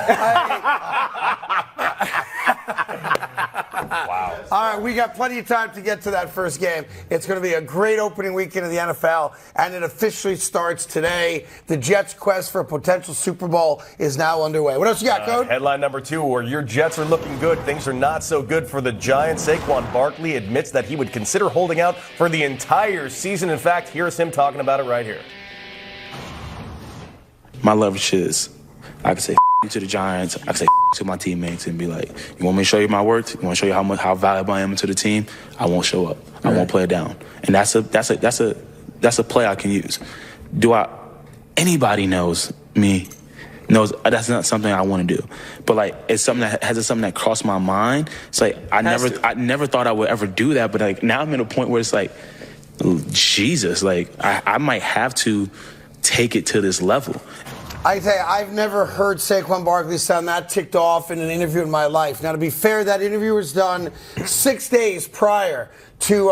Wow. All right, we got plenty of time to get to that first game. It's going to be a great opening weekend of the NFL, and it officially starts today. The Jets' quest for a potential Super Bowl is now underway. What else you got, Code? Headline number 2, where your Jets are looking good, things are not so good for the Giants. Saquon Barkley admits that he would consider holding out for the entire season. In fact, here's him talking about it right here. My leverage is I can say you to the Giants, I can say to my teammates and be like, you want me to show you my worth? You want to show you how valuable I am to the team? I won't show up. I won't play it down. And that's a play I can use. Anybody knows me knows that's not something I want to do. But like it's something that crossed my mind. It's like I never thought I would ever do that, but like now I'm at a point where it's like, Jesus, like I might have to take it to this level. I tell you, I've never heard Saquon Barkley sound that ticked off in an interview in my life. Now, to be fair, that interview was done 6 days prior to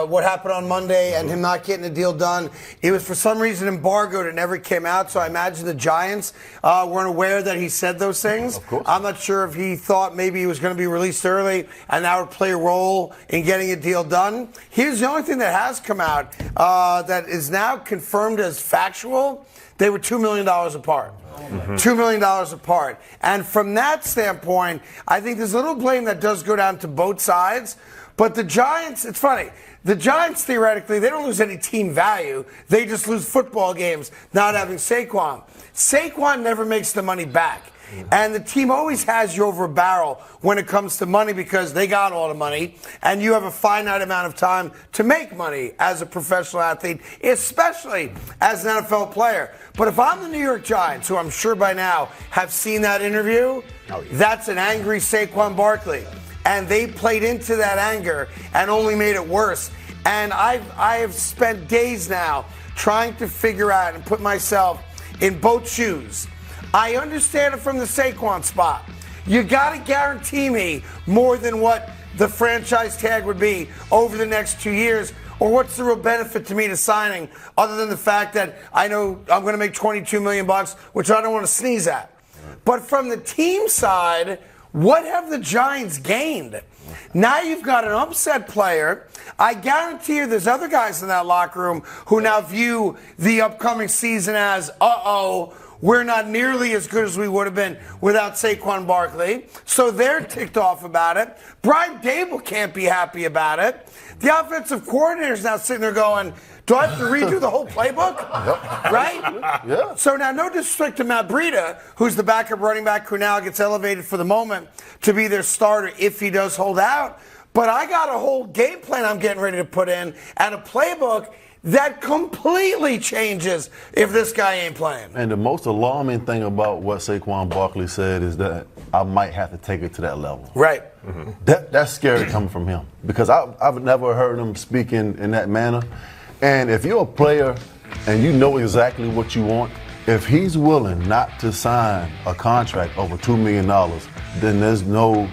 what happened on Monday and him not getting the deal done. It was for some reason embargoed. It never came out, so I imagine the Giants weren't aware that he said those things. Of course. I'm not sure if he thought maybe he was going to be released early and that would play a role in getting a deal done. Here's the only thing that has come out that is now confirmed as factual. They were $2 million apart. $2 million apart. And from that standpoint, I think there's a little blame that does go down to both sides. But the Giants, it's funny. The Giants, theoretically, they don't lose any team value. They just lose football games not having Saquon. Saquon never makes the money back. And the team always has you over a barrel when it comes to money because they got all the money and you have a finite amount of time to make money as a professional athlete, especially as an NFL player. But if I'm the New York Giants, who I'm sure by now have seen that interview, that's an angry Saquon Barkley. And they played into that anger and only made it worse. And I have spent days now trying to figure out and put myself in both shoes. I understand it from the Saquon spot. You got to guarantee me more than what the franchise tag would be over the next 2 years, or what's the real benefit to me to signing other than the fact that I know I'm going to make $22 million, which I don't want to sneeze at. But from the team side, what have the Giants gained? Now you've got an upset player. I guarantee you there's other guys in that locker room who now view the upcoming season as, we're not nearly as good as we would have been without Saquon Barkley. So they're ticked off about it. Brian Dable can't be happy about it. The offensive coordinator's now sitting there going, do I have to redo the whole playbook? Right? Yeah. So now no disrespect to Matt Breida, who's the backup running back who now gets elevated for the moment to be their starter if he does hold out. But I got a whole game plan I'm getting ready to put in and a playbook that completely changes if this guy ain't playing. And the most alarming thing about what Saquon Barkley said is that I might have to take it to that level. Right. Mm-hmm. That's scary coming from him because I've never heard him speak in that manner. And if you're a player and you know exactly what you want, if he's willing not to sign a contract over $2 million, then there's no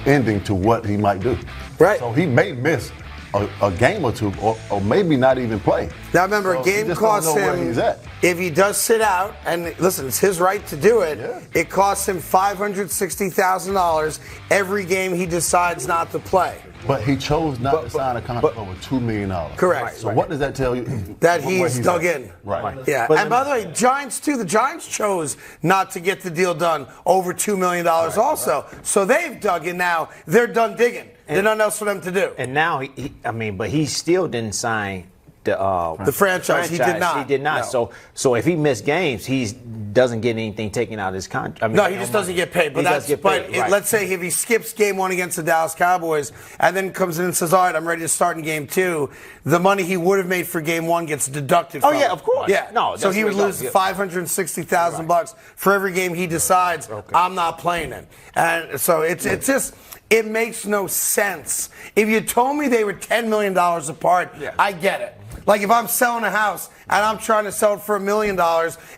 ending to what he might do. Right. So he may miss a game or two, or maybe not even play. Now remember, So a game costs him, if he does sit out, and listen, it's his right to do it, it costs him $560,000 every game he decides not to play. But he chose not to sign a contract over $2 million. Correct. So what does that tell you? That he's dug in. Right. Yeah. And by the way, Giants too. The Giants chose not to get the deal done over $2 million also. So they've dug in now. They're done digging. There's nothing else for them to do. And now, but he still didn't sign the franchise. He did not. He did not. No. So if he missed games, he doesn't get anything taken out of his contract. No, he just doesn't get paid. But let's say if he skips game 1 against the Dallas Cowboys and then comes in and says, all right, I'm ready to start in game 2, the money he would have made for game 1 gets deducted from him. Of course. Yeah. No, so he would lose $560,000 for every game he decides I'm not playing in. And so it's just, it makes no sense. If you told me they were $10 million apart, I get it. Like if I'm selling a house and I'm trying to sell it for $1 million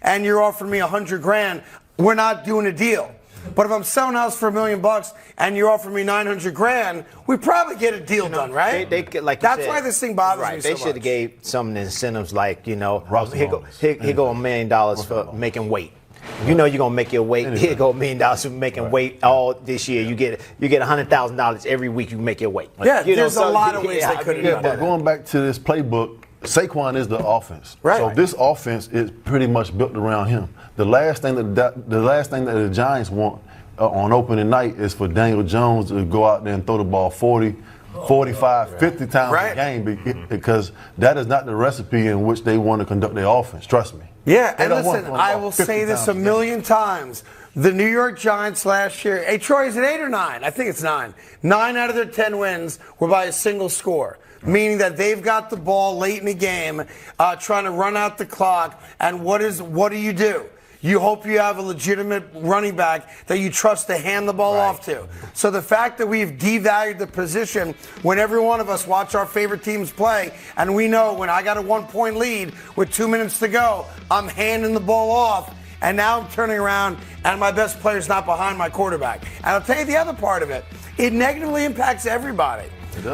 and you're offering me $100,000, we're not doing a deal. But if I'm selling a house for $1 million and you're offering me $900,000, we probably get a deal done, right? That's why this thing bothers me so They much. should have gave some incentives like, here go $1 million for making weight. You know you're gonna make your weight. Here go $1 million for making weight all this year. You get $100,000 every week. You make your weight. Yeah, there's a lot of ways they could have done But that. going back to this playbook, Saquon is the offense. Right. So this offense is pretty much built around him. The last thing that the Giants want on opening night is for Daniel Jones to go out there and throw the ball 40, 45, 50 times a game because that is not the recipe in which they want to conduct their offense. Trust me. Yeah, and listen, I will say this a million times. The New York Giants last year, hey, Troy, is it 8 or 9? I think it's 9. 9 out of their 10 wins were by a single score, meaning that they've got the ball late in the game, trying to run out the clock, and what do you do? You hope you have a legitimate running back that you trust to hand the ball off to. So the fact that we've devalued the position when every one of us watch our favorite teams play, and we know when I got a 1-point lead with 2 minutes to go, I'm handing the ball off, and now I'm turning around and my best player's not behind my quarterback. And I'll tell you the other part of it. It negatively impacts everybody.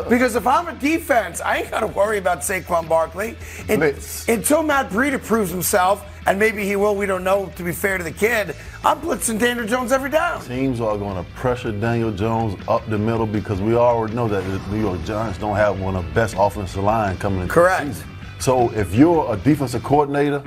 Because if I'm a defense, I ain't got to worry about Saquon Barkley. Until Matt Breida proves himself, and maybe he will, we don't know, to be fair to the kid, I'm blitzing Daniel Jones every down. Teams are going to pressure Daniel Jones up the middle because we already know that the New York Giants don't have one of the best offensive line coming into the season. So if you're a defensive coordinator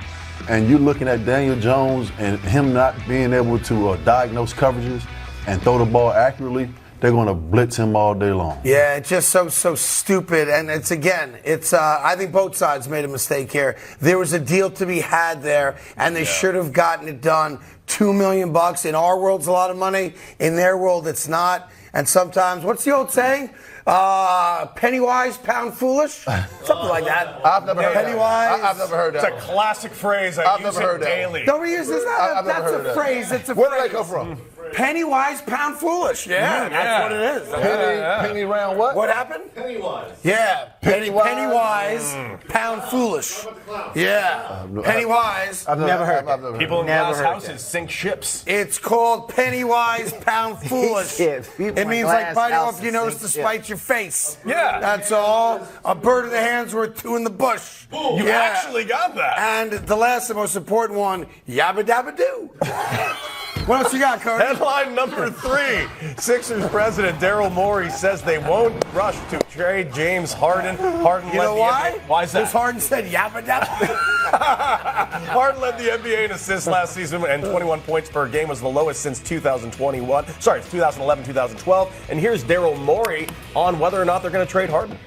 and you're looking at Daniel Jones and him not being able to diagnose coverages and throw the ball accurately, they're going to blitz him all day long. Yeah, it's just so stupid. And I think both sides made a mistake here. There was a deal to be had there, and they should have gotten it done. $2 million in our world's a lot of money. In their world, it's not. And sometimes, what's the old saying? Penny wise, pound foolish? Something like that. I've never heard Penny that. wise. I've never heard that. It's a classic phrase. I use it daily. Don't we use this? That's a phrase. It's a Where phrase. did that come from? Penny wise, pound foolish. Yeah, that's what it is. Penny round what? What happened? Penny wise. Yeah, penny wise, pound foolish. Yeah, penny wise. I've never heard that. People in glass houses sink ships. It's called penny wise, pound foolish. It means like biting off your nose to spite your face. Yeah. That's all. A bird in the hand's worth 2 in the bush. You actually got that. And the last and most important one, yabba dabba doo. What else you got, Cody? Headline number 3. Sixers president Daryl Morey says they won't rush to trade James Harden. Harden You know why? Why is that? Because Harden said yabba dabba. Harden led the NBA in assists last season, and 21 points per game was the lowest since 2021. Sorry, it's 2011, 2012. And here's Daryl Morey on whether or not they're going to trade Harden.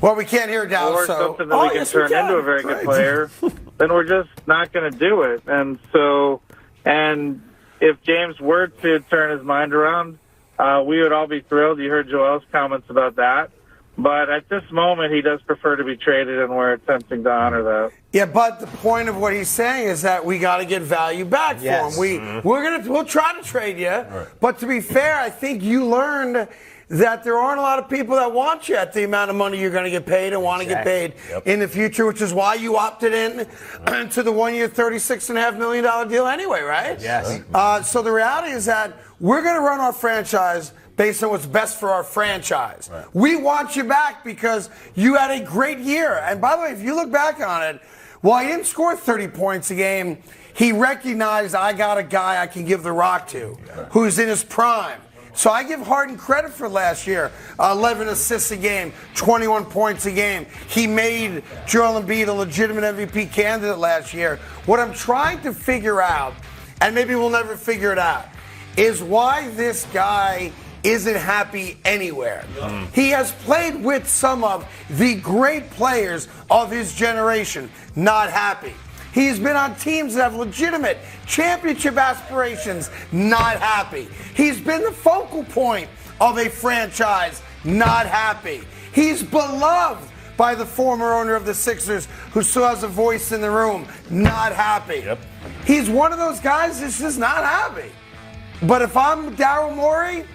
Well, we can't hear Dallas. Or something that we can turn into a very good player, then we're just not going to do it. And if James were to turn his mind around, we would all be thrilled. You heard Joel's comments about that. But at this moment, he does prefer to be traded, and we're attempting to honor that. Yeah, but the point of what he's saying is that we got to get value back for him. We'll try to trade you, but to be fair, I think you learned that there aren't a lot of people that want you at the amount of money you're going to get paid and want to get paid in the future, which is why you opted in to the 1 year, $36.5 million deal anyway, right? Yes. So the reality is that we're going to run our franchise based on what's best for our franchise. We want you back because you had a great year. And by the way, if you look back on it, while he didn't score 30 points a game, he recognized, I got a guy I can give the rock to who's in his prime. So I give Harden credit for last year. 11 assists a game, 21 points a game. He made Joel Embiid a legitimate MVP candidate last year. What I'm trying to figure out, and maybe we'll never figure it out, is why this guy isn't happy anywhere. He has played with some of the great players of his generation, not happy. He's been on teams that have legitimate championship aspirations, not happy. He's been the focal point of a franchise, not happy. He's beloved by the former owner of the Sixers who still has a voice in the room, not happy. He's one of those guys that's just not happy. But if I'm Daryl Morey,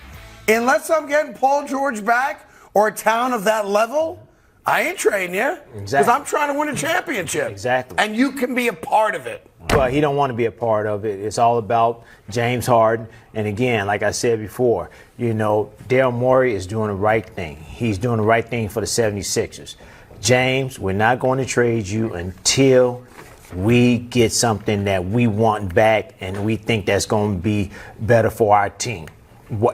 unless I'm getting Paul George back or a town of that level, I ain't trading you. Because I'm trying to win a championship. Exactly. And you can be a part of it. But he don't want to be a part of it. It's all about James Harden. And again, like I said before, Daryl Morey is doing the right thing. He's doing the right thing for the 76ers. James, we're not going to trade you until we get something that we want back and we think that's going to be better for our team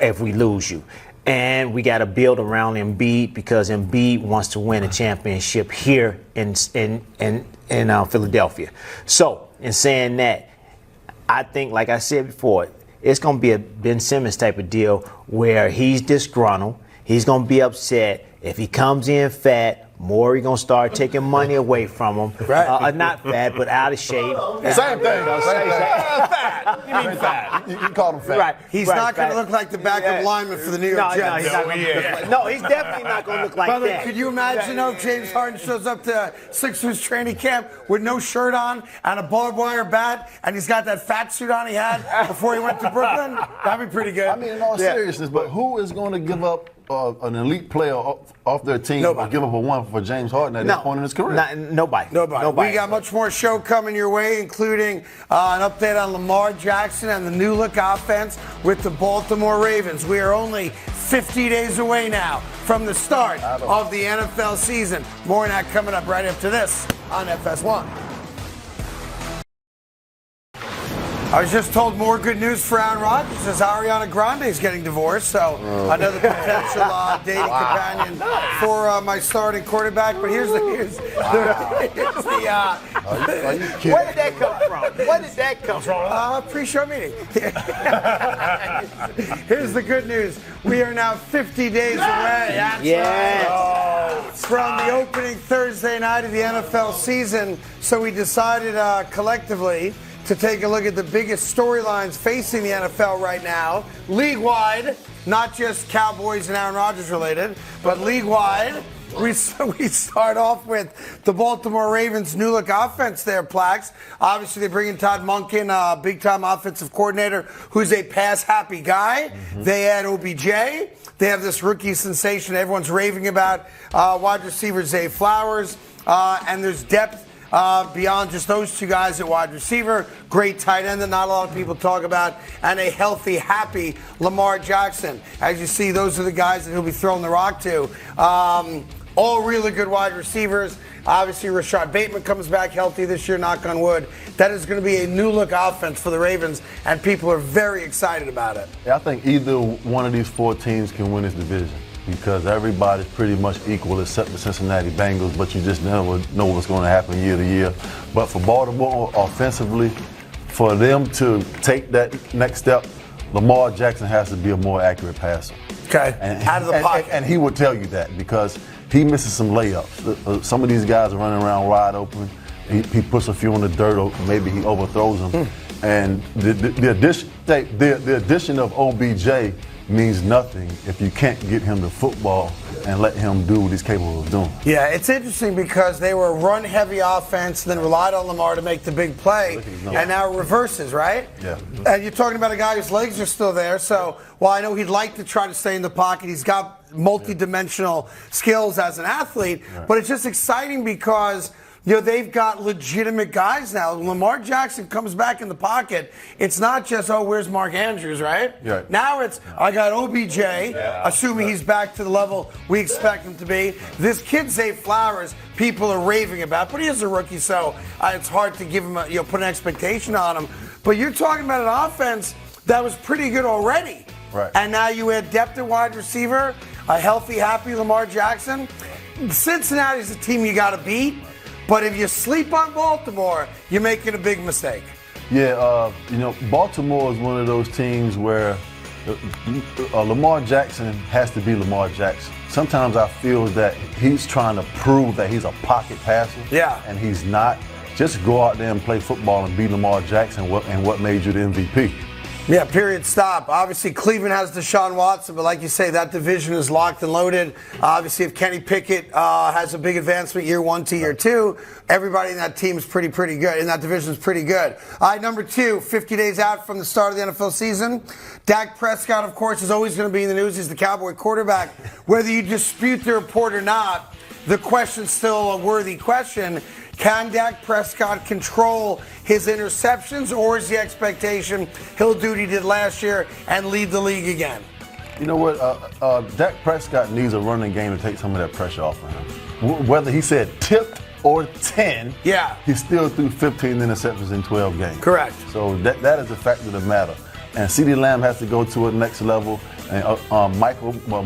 if we lose you. And we got to build around Embiid because Embiid wants to win a championship here in Philadelphia. So, in saying that, I think, like I said before, it's going to be a Ben Simmons type of deal where he's disgruntled. He's going to be upset. If he comes in fat, Morey going to start taking money away from him. Not fat, but out of shape. Same thing. Fat. You mean fat? You call him fat. Right. He's not going to look like the backup lineman for the New York Jets. He's definitely not going to look like By the way, that. could you imagine if James Harden shows up to Sixers training camp with no shirt on and a barbed wire bat, and he's got that fat suit on he had before he went to Brooklyn? That'd be pretty good. I mean, in all seriousness, but who is going to give up an elite player off their team or give up a one for James Harden at this point in his career? Nobody. We got much more show coming your way, including an update on Lamar Jackson and the new look offense with the Baltimore Ravens. We are only 50 days away now from the start of the NFL season. More on that coming up right after this on FS1. I was just told more good news for Aaron Rodgers as Ariana Grande is getting divorced, so another potential dating companion for my starting quarterback. But here's the Where did that come from? Where did that come from? Pre-show meeting. Here's the good news. We are now 50 days away from the opening Thursday night of the NFL season. So we decided collectively to take a look at the biggest storylines facing the NFL right now, league-wide, not just Cowboys and Aaron Rodgers related, but league-wide. We start off with the Baltimore Ravens' new look offense there, Plax. Obviously, they bring in Todd Monken, big-time offensive coordinator, who's a pass-happy guy. They add OBJ. They have this rookie sensation everyone's raving about, wide receiver Zay Flowers, and there's depth beyond just those two guys at wide receiver. Great tight end that not a lot of people talk about, and a healthy, happy Lamar Jackson. As you see, those are the guys that he'll be throwing the rock to. All really good wide receivers. Obviously, Rashad Bateman comes back healthy this year, knock on wood. That is going to be a new look offense for the Ravens, and people are very excited about it. Yeah, I think either one of these four teams can win this division, because everybody's pretty much equal except the Cincinnati Bengals, but you just never know what's going to happen year to year. But for Baltimore, offensively, for them to take that next step, Lamar Jackson has to be a more accurate passer. Okay, out of the pocket. And he would tell you that because he misses some layups. Some of these guys are running around wide open. He puts a few in the dirt, or maybe he overthrows them. And the addition of OBJ means nothing if you can't get him the football and let him do what he's capable of doing. Yeah, it's interesting because they were a run-heavy offense, then relied on Lamar to make the big play, and now it reverses, right? Yeah. And you're talking about a guy whose legs are still there, so while I know he'd like to try to stay in the pocket, he's got multi-dimensional skills as an athlete, but it's just exciting because they've got legitimate guys now. Lamar Jackson comes back in the pocket. It's not just, where's Mark Andrews, right? Yeah. Now it's, I got OBJ, assuming he's back to the level we expect him to be. This kid, Zay Flowers, people are raving about, but he is a rookie, so it's hard to give him, put an expectation on him. But you're talking about an offense that was pretty good already. Right. And now you add depth at wide receiver, a healthy, happy Lamar Jackson. Cincinnati's a team you got to beat. But if you sleep on Baltimore, you're making a big mistake. Yeah, Baltimore is one of those teams where Lamar Jackson has to be Lamar Jackson. Sometimes I feel that he's trying to prove that he's a pocket passer. Yeah. And he's not. Just go out there and play football and be Lamar Jackson and what made you the MVP. Yeah, period, stop. Obviously, Cleveland has Deshaun Watson, but like you say, that division is locked and loaded. Obviously, if Kenny Pickett has a big advancement year 1 to year 2, everybody in that team is pretty good. In that division is pretty good. All right, number 2, 50 days out from the start of the NFL season. Dak Prescott, of course, is always going to be in the news. He's the Cowboy quarterback. Whether you dispute the report or not, the question's still a worthy question. Can Dak Prescott control his interceptions, or is the expectation he'll do what he did last year and lead the league again? You know what? Dak Prescott needs a running game to take some of that pressure off of him. Whether he said tipped or 10, he still threw 15 interceptions in 12 games. Correct. So that is the fact of the matter. And CeeDee Lamb has to go to a next level, and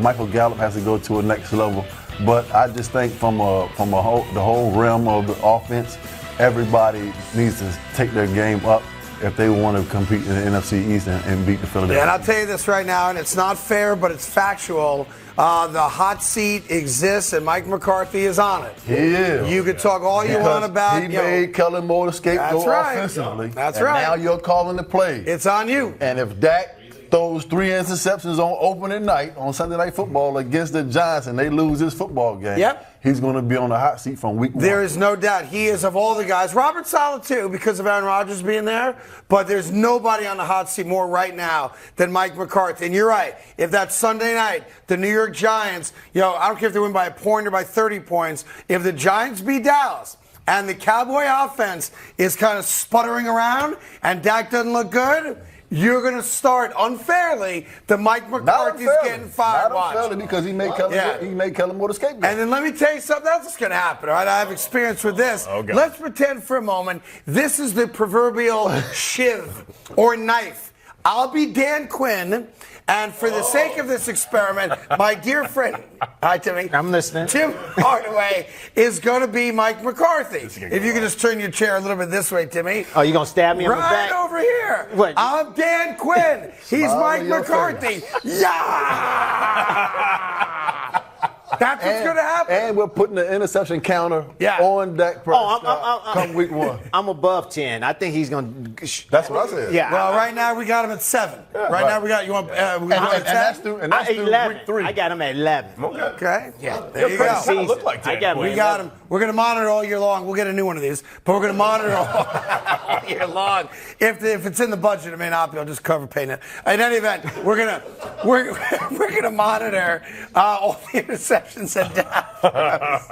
Michael Gallup has to go to a next level. But I just think from the whole realm of the offense, everybody needs to take their game up if they want to compete in the NFC East and beat the Philadelphia. Yeah, and I'll tell you this right now, and it's not fair, but it's factual. The hot seat exists, and Mike McCarthy is on it. He is. You could talk all you want about. He made Kellen Moore the scapegoat offensively. That's and right. Now you're calling the play. It's on you. And if Dak throws 3 interceptions on opening night on Sunday Night Football against the Giants and they lose this football game, he's going to be on the hot seat from week 1. There is no doubt. He is, of all the guys. Robert Saleh, too, because of Aaron Rodgers being there. But there's nobody on the hot seat more right now than Mike McCarthy. And you're right. If that Sunday night, the New York Giants, I don't care if they win by a point or by 30 points, if the Giants beat Dallas and the Cowboy offense is kind of sputtering around and Dak doesn't look good, you're going to start unfairly the Mike McCarthy's getting fired. Not unfairly because he made Kellen Moore the scapegoat. And then let me tell you something else that's going to happen. All right, I have experience with this. Okay. Let's pretend for a moment this is the proverbial shiv or knife. I'll be Dan Quinn. And for the sake of this experiment, my dear friend, hi Timmy. I'm listening. Tim Hardaway is going to be Mike McCarthy. If you could just turn your chair a little bit this way, Timmy. Oh, you going to stab me in the back? Right over here. What? I'm Dan Quinn. He's Mike McCarthy. Yeah! That's what's going to happen. And we're putting the interception counter on Dak Prescott come week 1. I'm above 10. I think he's going to. That's what I said. Yeah. Well, right now we got him at 7. Right now we got you want. And that's through 11. week 3. I got him at 11. Okay. Yeah. There you go. Look like I got him. We got him. We're going to monitor all year long. We'll get a new one of these, but we're going to monitor all year long. If it's in the budget, it may not be. I'll just cover paying it. In any event, we're gonna monitor all the interceptions and downs.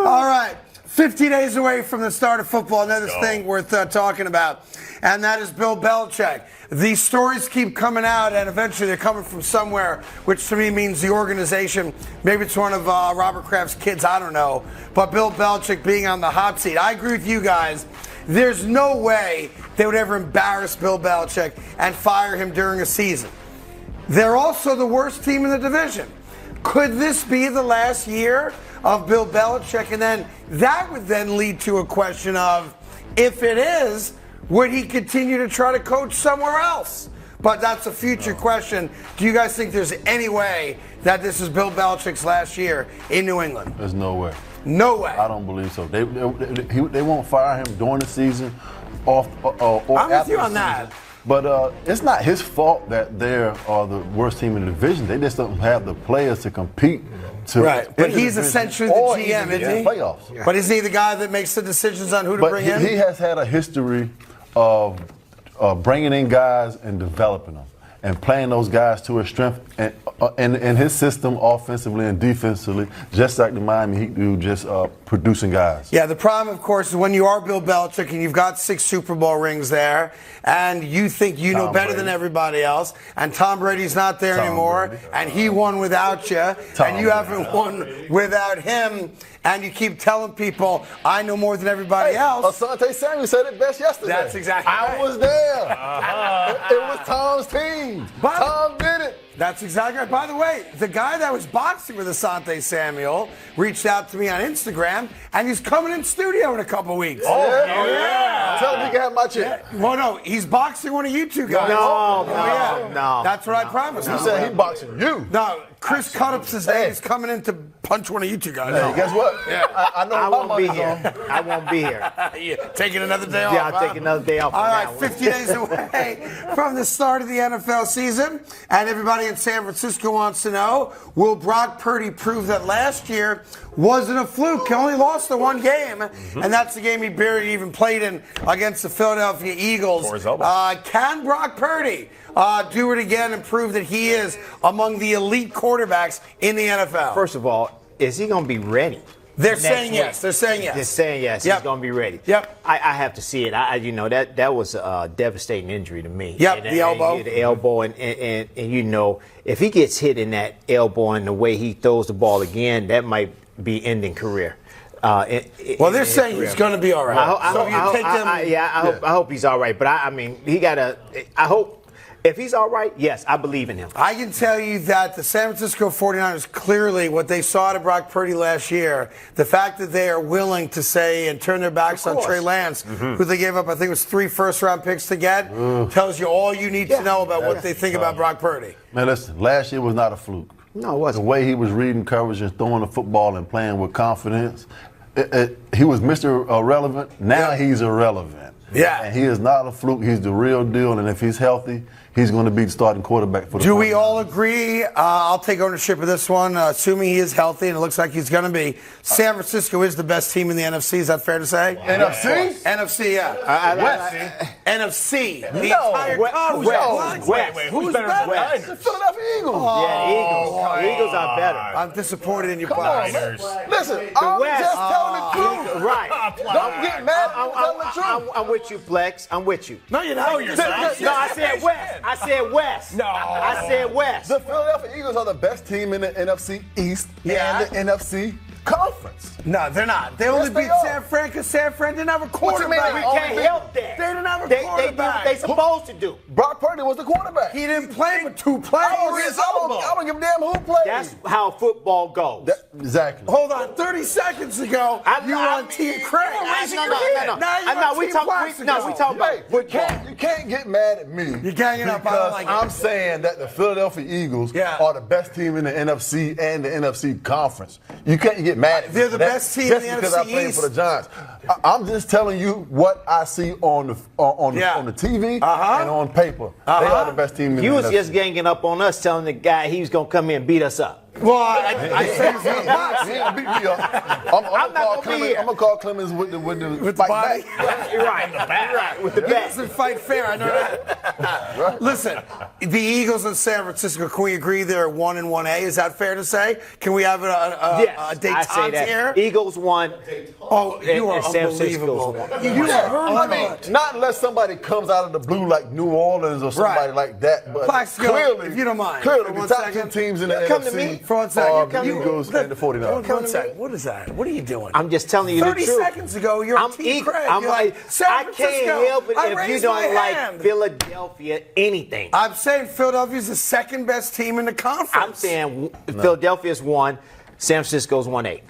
All right. 50 days away from the start of football, another thing worth talking about, and that is Bill Belichick. These stories keep coming out, and eventually they're coming from somewhere, which to me means the organization. Maybe it's one of Robert Kraft's kids, I don't know. But Bill Belichick being on the hot seat. I agree with you guys. There's no way they would ever embarrass Bill Belichick and fire him during a season. They're also the worst team in the division. Could this be the last year of Bill Belichick? And then that would then lead to a question of, if it is, would he continue to try to coach somewhere else? But that's a future question. Do you guys think there's any way that this is Bill Belichick's last year in New England? There's no way. No way. I don't believe so. They won't fire him during the season off or I'm with after you the on that. season. But it's not his fault that they are the worst team in the division. They just don't have the players to compete. But he's essentially the GM, isn't he? Playoffs. But isn't he the guy that makes the decisions on who to bring in? He has had a history of bringing in guys and developing them and playing those guys to his strength and in his system offensively and defensively, just like the Miami Heat do, just producing guys. Yeah, the problem, of course, is when you are Bill Belichick and you've got 6 Super Bowl rings there and you think you know better than everybody else, and Tom Brady's not there anymore, and he won without you, and you haven't won without him, and you keep telling people, I know more than everybody else. Asante Samuel said it best yesterday. That's exactly right. I was there. It was Tom's team. Tom did it. That's exactly right. By the way, the guy that was boxing with Asante Samuel reached out to me on Instagram, and he's coming in studio in a couple weeks. Oh, yeah. Tell him he can have my check. Well, no, he's boxing one of you two guys. No. That's what I promised. You said he boxing you. No, Chris Cutup's name is coming in to punch one of you two guys. Hey, guess what? Yeah. I know I my won't be money's here. on. I won't be here. Yeah, taking another day off. Yeah, I'll take another day off. All right, 50 days away from the start of the NFL season, and everybody in San Francisco wants to know, will Brock Purdy prove that last year wasn't a fluke? He only lost the one game, and that's the game he barely even played in against the Philadelphia Eagles. Can Brock Purdy do it again and prove that he is among the elite quarterbacks in the NFL? First of all, is he going to be ready? They're saying yes. They're saying yes. They're saying yes. Yep. He's going to be ready. Yep. I have to see it. That was a devastating injury to me. Yep. The elbow. The elbow, and you know, if he gets hit in that elbow and the way he throws the ball again, that might be ending career. Well, they're saying he's going to be all right. I hope he's all right. But I mean, he got to. I hope. If he's all right, yes, I believe in him. I can tell you that the San Francisco 49ers, clearly what they saw to Brock Purdy last year, the fact that they are willing to say and turn their backs on Trey Lance, who they gave up, I think it was 3 first-round picks to get, tells you all you need to know about what they think about Brock Purdy. Man, listen, last year was not a fluke. No, it wasn't. The way he was reading coverage and throwing the football and playing with confidence, he was Mr. Irrelevant. Now he's irrelevant. Yeah. And he is not a fluke. He's the real deal. And if he's healthy, he's going to be the starting quarterback for the Do we all agree? I'll take ownership of this one, assuming he is healthy, and it looks like he's going to be. San Francisco is the best team in the NFC. Is that fair to say? NFC? NFC, yeah. West. NFC. The No. entire West. Who's better than the Niners? The Philadelphia Eagles. The Eagles are better. I'm disappointed in you, Come on, Pirates. man. Listen, I'm West. just telling the truth. Right. Don't get mad at me telling the truth. I'm with you, Flex. I'm with you. No, you're not. No, you're not. No, I said West. I said West. No. I said West. The Philadelphia Eagles are the best team in the NFC East Yeah. and the NFC Conference. No, they're not. They only Yes, they beat are. San Fran because San Fran didn't have a What you mean quarterback. they We can't help that. They didn't have a They do quarterback. what they supposed to do. Brock Purdy was the quarterback. He didn't play with 2 players. I don't give a damn who plays. That's how football goes. Exactly. Hold on, 30 seconds ago, you were on Team Craig. No. Now you're on We Team talking Plaxico. about Hey, football. you can't get mad at me. You're ganging up. I don't Because like it. I'm saying that the Philadelphia Eagles are the best team in the NFC and the NFC Conference. You can't get mad at me. They're the for that best team just in the because NFC I played East. for the Giants. I'm just telling you what I see on the TV and on paper. They are the best team in You the was NFC. just ganging up on us, telling the guy he was gonna come in and beat us up. Well, I said he's going to box. He ain't beat me up. I'm gonna call Clemens with the fight body. back. You're right. With the He bat. doesn't fight fair, I know that. Listen, the Eagles in San Francisco, can we agree they're 1 and 1A? Is that fair to say? Can we have a Yes, I say détente that. here? Eagles won. Oh, you are and San Francisco's unbelievable. won. You are I mean, not unless somebody comes out of the blue like New Orleans or somebody Right. like that. But Plaxico, clearly, if you don't mind, clearly for the one top second. 2 teams in the Come to NFC me. For 1 second. are the Eagles and the 49ers. One second. What is that? What are you doing? I'm just telling you the 30 truth. seconds ago, you're on Team Craig. I'm You're like, San I Francisco, can't help it I if you raised my don't like hand. Philadelphia anything. I'm saying Philadelphia's the second best team in the conference. I'm saying Philadelphia's 1, San Francisco's 1-8.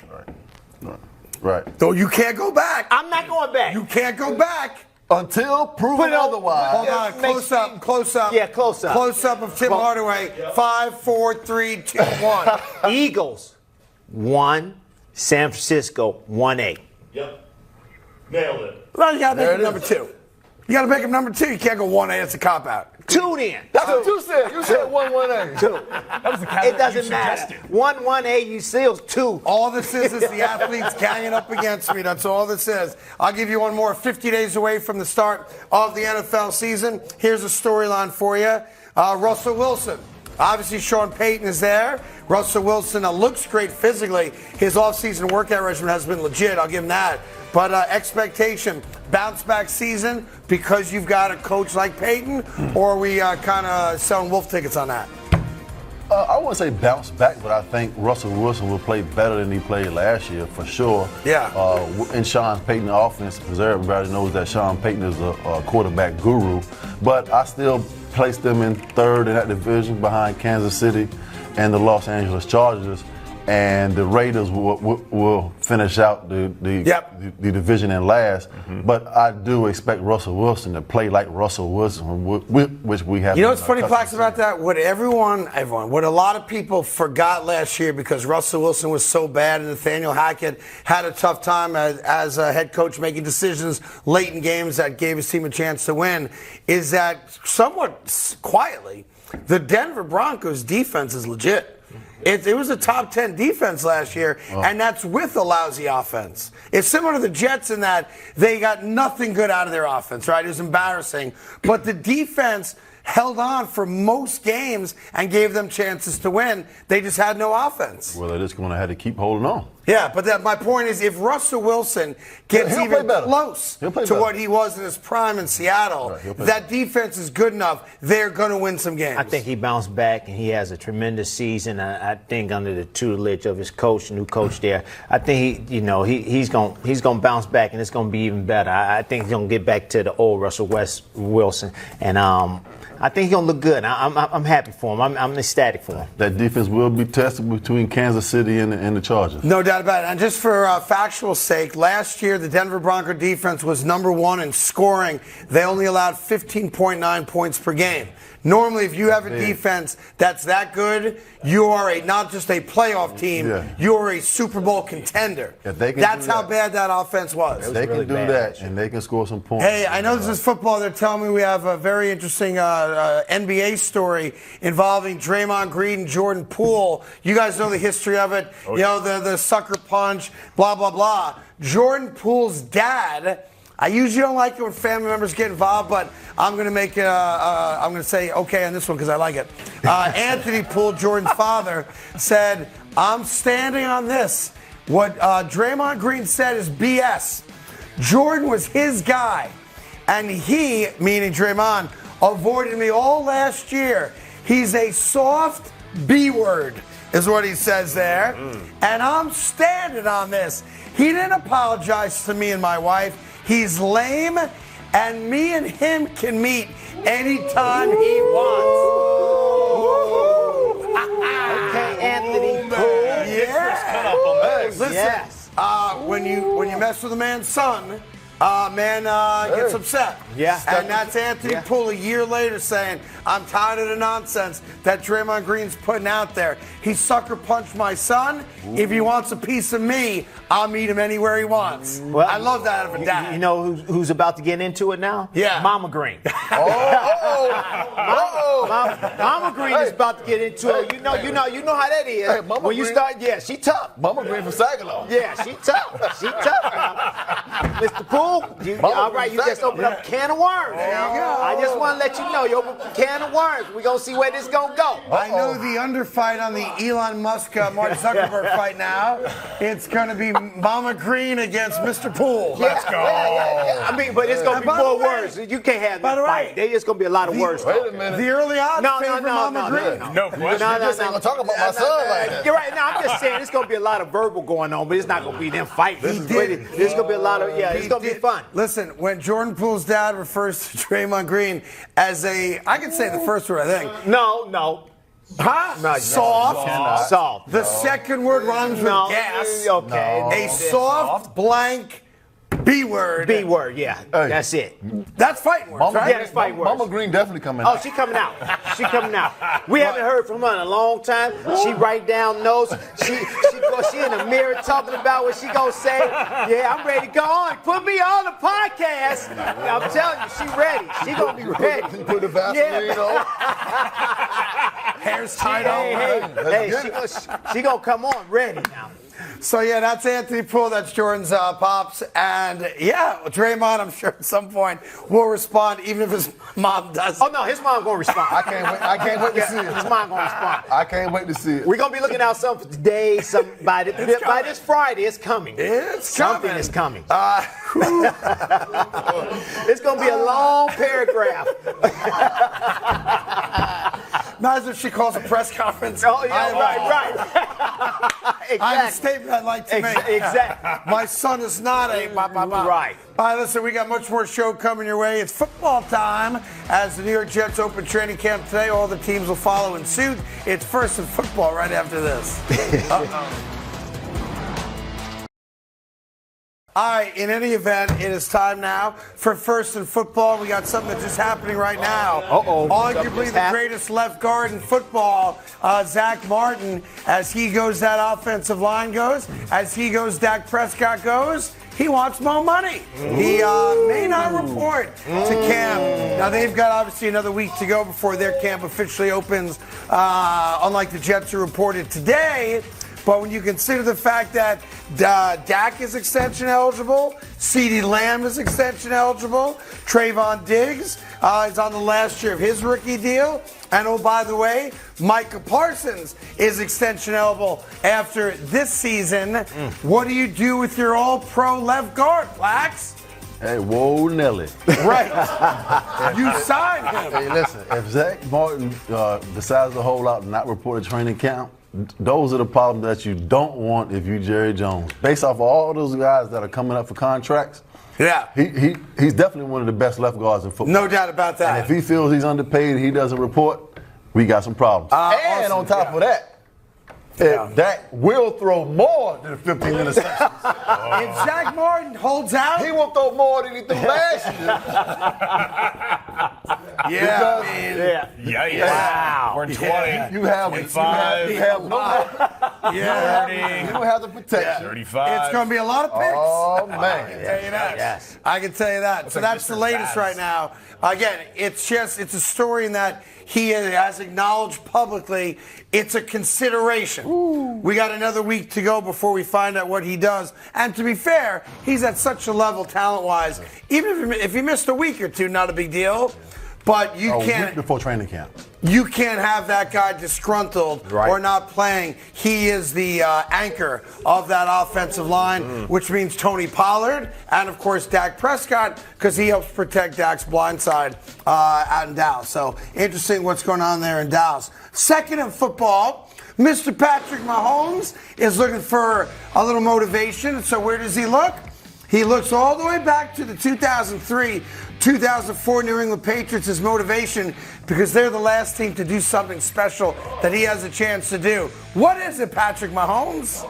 Right. So you can't go back. I'm not going back. You can't go back. Until proven otherwise. Hold on, close up. Yeah, close up. Close up of Tim Hardaway. 5, 4, 3, 2, 1. Eagles 1, San Francisco 1-8. Yep. Nailed it. Well, you got to make it number 2. You got to make him number 2. You can't go 1A. It's a cop out. 2 then. That's what you said. You said 1-1-A. 2. That was the caveat It doesn't you matter. suggested. 1-1A, you seal 2. All this is the athletes ganging up against me. That's all this is. I'll give you one more. 50 days away from the start of the NFL season. Here's a storyline for you. Russell Wilson. Obviously, Sean Payton is there. Russell Wilson looks great physically. His offseason workout regimen has been legit. I'll give him that. But expectation, bounce-back season because you've got a coach like Payton, or are we kind of selling wolf tickets on that? I wouldn't say bounce back, but I think Russell Wilson will play better than he played last year for sure. Yeah. In Sean Payton's offense, because everybody knows that Sean Payton is a quarterback guru. But I still place them in third in that division behind Kansas City and the Los Angeles Chargers. And the Raiders will finish out the division in last. Mm-hmm. But I do expect Russell Wilson to play like Russell Wilson, which we have. You know what's funny, Plax, about that? What what a lot of people forgot last year because Russell Wilson was so bad and Nathaniel Hackett had a tough time as a head coach making decisions late in games that gave his team a chance to win, is that somewhat quietly, the Denver Broncos defense is legit. It was a top 10 defense last year, and that's with a lousy offense. It's similar to the Jets in that they got nothing good out of their offense, right? It was embarrassing. But the defense held on for most games and gave them chances to win. They just had no offense. Well, they're just going to have to keep holding on. Yeah, but my point is, if Russell Wilson gets even close to what he was in his prime in Seattle, that defense is good enough, they're going to win some games. I think he bounced back, and he has a tremendous season. I think under the tutelage of his coach, new coach there, I think he's going to bounce back, and it's going to be even better. I think he's going to get back to the old Russell Wilson, and I think he's going to look good. I'm happy for him. I'm ecstatic for him. That defense will be tested between Kansas City and the Chargers. No doubt about it. And just for factual sake, last year the Denver Bronco defense was number 1 in scoring. They only allowed 15.9 points per game. Normally, if you have a defense that's that good, you are not just a playoff team, you are a Super Bowl contender. That's how bad that offense was. If they can do that, and they can score some points. Hey, I know this is football. They're telling me we have a very interesting NBA story involving Draymond Green and Jordan Poole. You guys know the history of it. You know, the sucker punch, blah, blah, blah. Jordan Poole's dad, I usually don't like it when family members get involved, but I'm going to make I'm going to say okay on this one because I like it. Anthony Poole, Jordan's father, said, I'm standing on this. What Draymond Green said is BS. Jordan was his guy, and he, meaning Draymond, avoided me all last year. He's a soft B word, is what he says there. And I'm standing on this. He didn't apologize to me and my wife. He's lame, and me and him can meet anytime he wants. Okay, Anthony Poole. Yeah. Listen, when you mess with a man's son, man gets upset. Yeah. And that's Anthony Poole a year later saying, I'm tired of the nonsense that Draymond Green's putting out there. He sucker punched my son. If he wants a piece of me, I'll meet him anywhere he wants. Well, I love that out of a dad. You know who's about to get into it now? Yeah. Mama Green. Mama Green is about to get into it. You know how that is. Hey, when you start, she tough. Mama Green from Saginaw. Yeah, she tough. She tough. Mr. Poole, all right, you just opened up a can of worms. There you go. I just want to let you know, you opened up a can of worms. We're going to see where this going to go. I know the underfight on the Elon Musk, Mark Zuckerberg fight now. It's going to be Mama Green against Mr. Poole. Let's go. Yeah. I mean, but it's going to be more words. You can't have that fight. There's just going to be a lot of words. Wait a minute. The early odds favor Mama Green. No question. No, ain't going to talk about my son like that. You're right. No, I'm just saying, it's going to be a lot of verbal going on, but it's not going to be them fighting. There's going to be a lot of, it's going to be fun. Listen, when Jordan Poole's dad refers to Draymond Green as I can say the first word, I think. No. Huh? No, soft. Soft. The second word rhymes with gas. Okay. A soft blank B B word. B word, yeah. Hey. That's it. That's fighting words, right? Yeah, that's fighting words. Mama Green definitely coming Oh, out. she coming out. She coming out. We haven't heard from her in a long time. She write down notes. She in the mirror talking about what she gonna say. Yeah, I'm ready to go on. Put me on the podcast. I'm telling you, she ready. She gonna be ready. Put the Vaseline on. Hair's tied She gonna come on ready now. So, yeah, that's Anthony Poole. That's Jordan's Pops. And, yeah, Draymond, I'm sure at some point will respond, even if his mom doesn't. Oh, no, his mom going to respond. I can't wait to see it. His mom going to respond. I can't wait to see it. We're going to be looking out something for today. By this Friday, it's coming. Something is coming. It's going to be a long paragraph. Imagine if she calls a press conference. Oh, yeah, right. Exactly. I have a statement I'd like to make. Exactly. My son is not a Right. All right, listen, we got much more show coming your way. It's football time as the New York Jets open training camp today. All the teams will follow in suit. It's First and Football right after this. All right, in any event, it is time now for First and Football. We got something that's just happening right now. Arguably the greatest left guard in football, Zack Martin, as he goes, that offensive line goes, as he goes, Dak Prescott goes. He wants more money. He may not report to camp. Now, they've got obviously another week to go before their camp officially opens, unlike the Jets who reported today. But when you consider the fact that Dak is extension eligible, CeeDee Lamb is extension eligible, Trayvon Diggs is on the last year of his rookie deal, and oh, by the way, Micah Parsons is extension eligible after this season. What do you do with your all-pro left guard, Flax? Hey, whoa, Nelly. Right. You signed him. Hey, listen, if Zack Martin decides to hold out and not report a training camp, those are the problems that you don't want if you Jerry Jones. Based off of all those guys that are coming up for contracts, yeah, he's definitely one of the best left guards in football. No doubt about that. And if he feels he's underpaid, he doesn't report, we got some problems. And on top of that, if Dak will throw more than 15 interceptions. If Zack Martin holds out, he will throw more than he threw last year. Wow. We're in 20. You have 25. You have no more. 30. You don't have the protection. 35. It's going to be a lot of picks. Oh, man. I can tell you that. Yes. I can tell you that. So that's the latest right now. Again, it's a story in that he has acknowledged publicly it's a consideration. We got another week to go before we find out what he does. And to be fair, he's at such a level talent-wise. Even if he missed a week or two, not a big deal. But you can't. Week before training camp. You can't have that guy disgruntled or not playing. He is the anchor of that offensive line, which means Tony Pollard and, of course, Dak Prescott, because he helps protect Dak's blind side out in Dallas. So interesting what's going on there in Dallas. Second in football, Mr. Patrick Mahomes is looking for a little motivation. So where does he look? He looks all the way back to the 2003-2004 New England Patriots as motivation because they're the last team to do something special that he has a chance to do. What is it, Patrick Mahomes?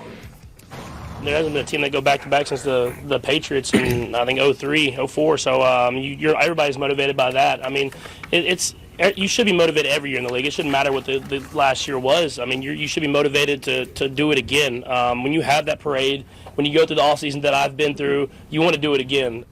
There hasn't been a team that go back-to-back since the Patriots in, I think, 03, 04. So everybody's motivated by that. I mean, you should be motivated every year in the league. It shouldn't matter what the last year was. I mean, you should be motivated to do it again. When you have that parade, when you go through the offseason that I've been through, you want to do it again.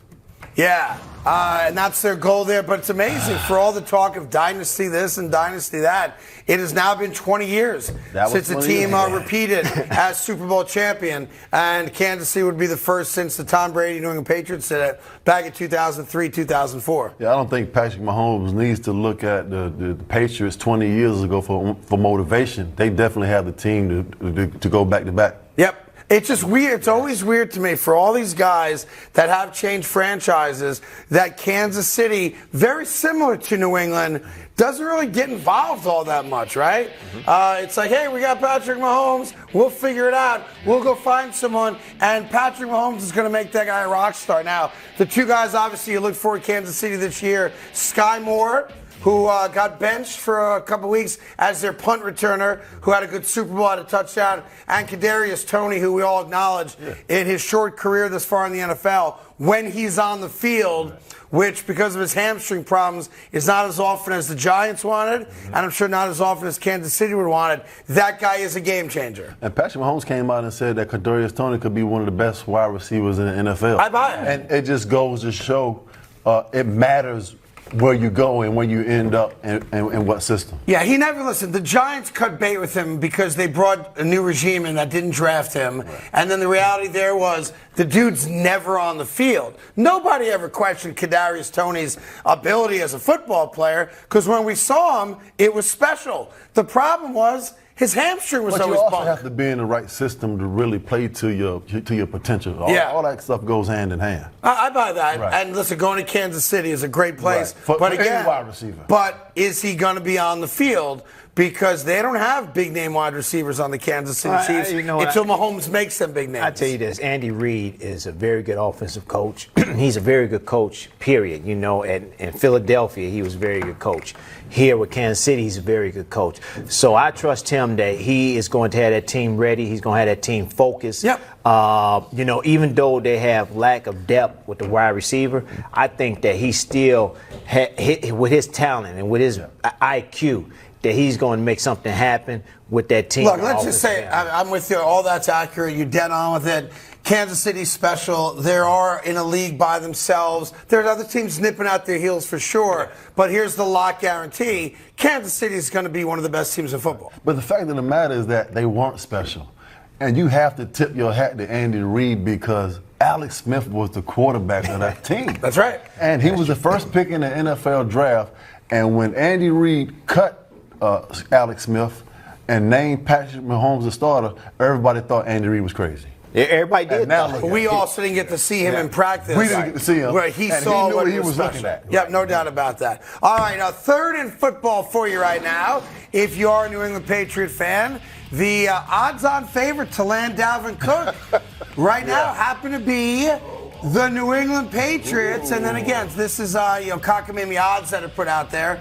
Yeah, and that's their goal there. But it's amazing for all the talk of dynasty this and dynasty that. It has now been 20 years since the team repeated as Super Bowl champion. And Kansas City would be the first since the Tom Brady New England Patriots did it back in 2003, 2004. Yeah, I don't think Patrick Mahomes needs to look at the Patriots 20 years ago for motivation. They definitely have the team to go back-to-back. Yep. It's just weird. It's always weird to me for all these guys that have changed franchises that Kansas City, very similar to New England, doesn't really get involved all that much, right? It's like, hey, we got Patrick Mahomes. We'll figure it out. We'll go find someone. And Patrick Mahomes is going to make that guy a rock star. Now, the two guys, obviously, you look for in Kansas City this year, Sky Moore, who got benched for a couple weeks as their punt returner, who had a good Super Bowl, had a touchdown, and Kadarius Toney, who we all acknowledge in his short career this far in the NFL, when he's on the field, which, because of his hamstring problems, is not as often as the Giants wanted, and I'm sure not as often as Kansas City would want it. That guy is a game changer. And Patrick Mahomes came out and said that Kadarius Toney could be one of the best wide receivers in the NFL. I buy it. And it just goes to show it matters where you go and where you end up and what system. Yeah, he never listened. The Giants cut bait with him because they brought a new regime in that didn't draft him. Right. And then the reality there was the dude's never on the field. Nobody ever questioned Kadarius Toney's ability as a football player because when we saw him, it was special. The problem was his hamstring was always bumped. bumped. You also have to be in the right system to really play to your potential. All that stuff goes hand in hand. I buy that. Right. And listen, going to Kansas City is a great place. Right. But for again, any wide receiver. But is he going to be on the field? Because they don't have big-name wide receivers on the Kansas City Chiefs until Mahomes makes them big names. I tell you this, Andy Reid is a very good offensive coach. He's a very good coach, period. You know, in Philadelphia, he was a very good coach. Here with Kansas City, he's a very good coach. So I trust him that he is going to have that team ready. He's going to have that team focused. Yep. You know, even though they have lack of depth with the wide receiver, I think that he still, with his talent and with his IQ, that he's going to make something happen with that team. Look, let's just say, I'm with you. All that's accurate. You're dead on with it. Kansas City's special. They are in a league by themselves. There's other teams nipping out their heels for sure. But here's the lock guarantee. Kansas City is going to be one of the best teams in football. But the fact of the matter is that they weren't special. And you have to tip your hat to Andy Reid because Alex Smith was the quarterback of that team. That's right. And he was the first pick in the NFL draft. And when Andy Reid cut Alex Smith and named Patrick Mahomes the starter, everybody thought Andy Reid was crazy. Yeah, everybody did. But we also didn't get to see him in practice. We didn't get to see him. Where he saw knew what he was looking at. Yep, no doubt about that. All right, now third in football for you right now. If you are a New England Patriot fan, the odds-on favorite to land Dalvin Cook right now happen to be the New England Patriots. And then again, this is cockamamie odds that are put out there.